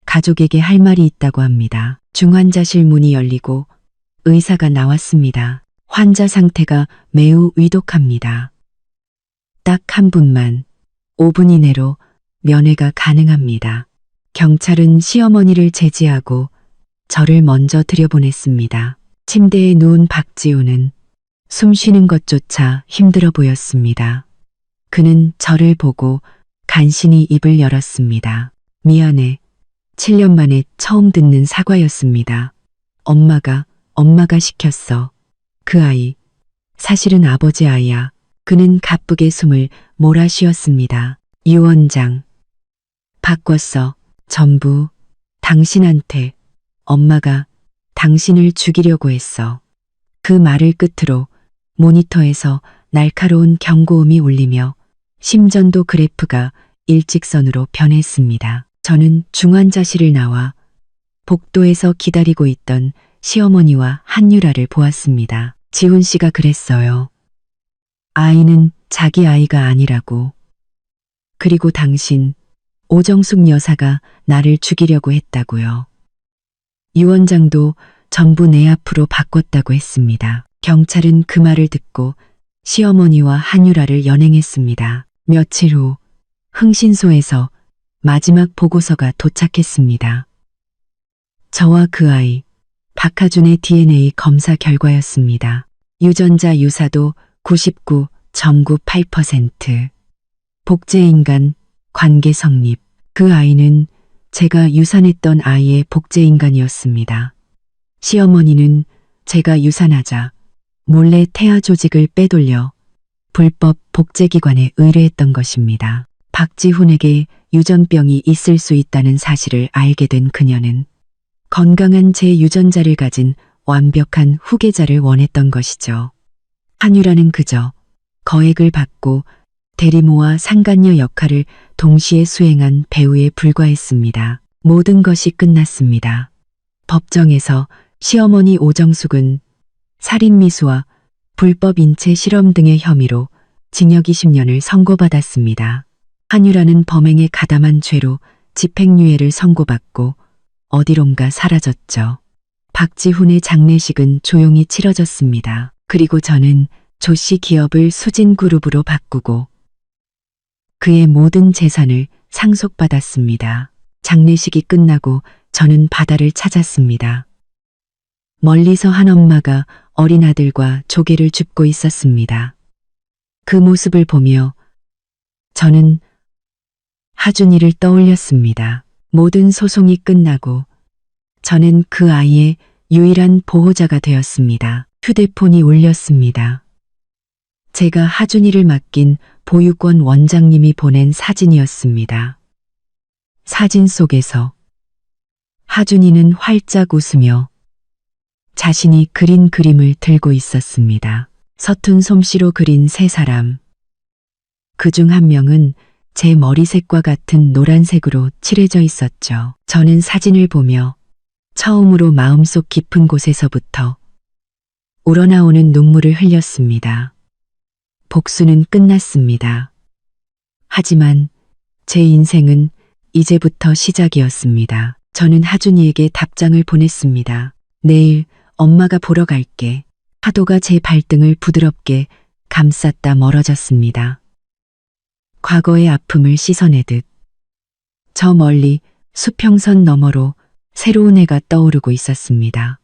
가족에게 할 말이 있다고 합니다. 중환자실 문이 열리고 의사가 나왔습니다. 환자 상태가 매우 위독합니다. 딱 한 분만 5분 이내로 면회가 가능합니다. 경찰은 시어머니를 제지하고 저를 먼저 들여보냈습니다. 침대에 누운 박지훈은 숨 쉬는 것조차 힘들어 보였습니다. 그는 저를 보고 간신히 입을 열었습니다. 미안해. 7년 만에 처음 듣는 사과였습니다. 엄마가 시켰어. 그 아이, 사실은 아버지 아이야. 그는 가쁘게 숨을 몰아쉬었습니다. 유 원장. 바꿨어. 전부 당신한테. 엄마가 당신을 죽이려고 했어. 그 말을 끝으로 모니터에서 날카로운 경고음이 울리며 심전도 그래프가 일직선으로 변했습니다. 저는 중환자실을 나와 복도에서 기다리고 있던 시어머니와 한유라를 보았습니다. 지훈 씨가 그랬어요. 아이는 자기 아이가 아니라고. 그리고 당신, 오정숙 여사가 나를 죽이려고 했다고요. 유 원장도 전부 내 앞으로 바꿨다고 했습니다. 경찰은 그 말을 듣고 시어머니와 한유라를 연행했습니다. 며칠 후 흥신소에서 마지막 보고서가 도착했습니다. 저와 그 아이, 박하준의 DNA 검사 결과였습니다. 유전자 유사도 99, 점구 8%. 복제인간, 관계 성립. 그 아이는 제가 유산했던 아이의 복제인간이었습니다. 시어머니는 제가 유산하자 몰래 태아 조직을 빼돌려 불법 복제기관에 의뢰했던 것입니다. 박지훈에게 유전병이 있을 수 있다는 사실을 알게 된 그녀는 건강한 제 유전자를 가진 완벽한 후계자를 원했던 것이죠. 한유라는 그저 거액을 받고 대리모와 상간녀 역할을 동시에 수행한 배우에 불과했습니다. 모든 것이 끝났습니다. 법정에서 시어머니 오정숙은 살인미수와 불법 인체 실험 등의 혐의로 징역 20년을 선고받았습니다. 한유라는 범행에 가담한 죄로 집행유예를 선고받고 어디론가 사라졌죠. 박지훈의 장례식은 조용히 치러졌습니다. 그리고 저는 조씨 기업을 수진그룹으로 바꾸고 그의 모든 재산을 상속받았습니다. 장례식이 끝나고 저는 바다를 찾았습니다. 멀리서 한 엄마가 어린 아들과 조개를 줍고 있었습니다. 그 모습을 보며 저는 하준이를 떠올렸습니다. 모든 소송이 끝나고 저는 그 아이의 유일한 보호자가 되었습니다. 휴대폰이 울렸습니다. 제가 하준이를 맡긴 보육원 원장님이 보낸 사진이었습니다. 사진 속에서 하준이는 활짝 웃으며 자신이 그린 그림을 들고 있었습니다. 서툰 솜씨로 그린 세 사람. 그중 한 명은 제 머리색과 같은 노란색으로 칠해져 있었죠. 저는 사진을 보며 처음으로 마음속 깊은 곳에서부터 우러나오는 눈물을 흘렸습니다. 복수는 끝났습니다. 하지만 제 인생은 이제부터 시작이었습니다. 저는 하준이에게 답장을 보냈습니다. 내일 엄마가 보러 갈게. 파도가 제 발등을 부드럽게 감쌌다 멀어졌습니다. 과거의 아픔을 씻어내듯 저 멀리 수평선 너머로 새로운 해가 떠오르고 있었습니다.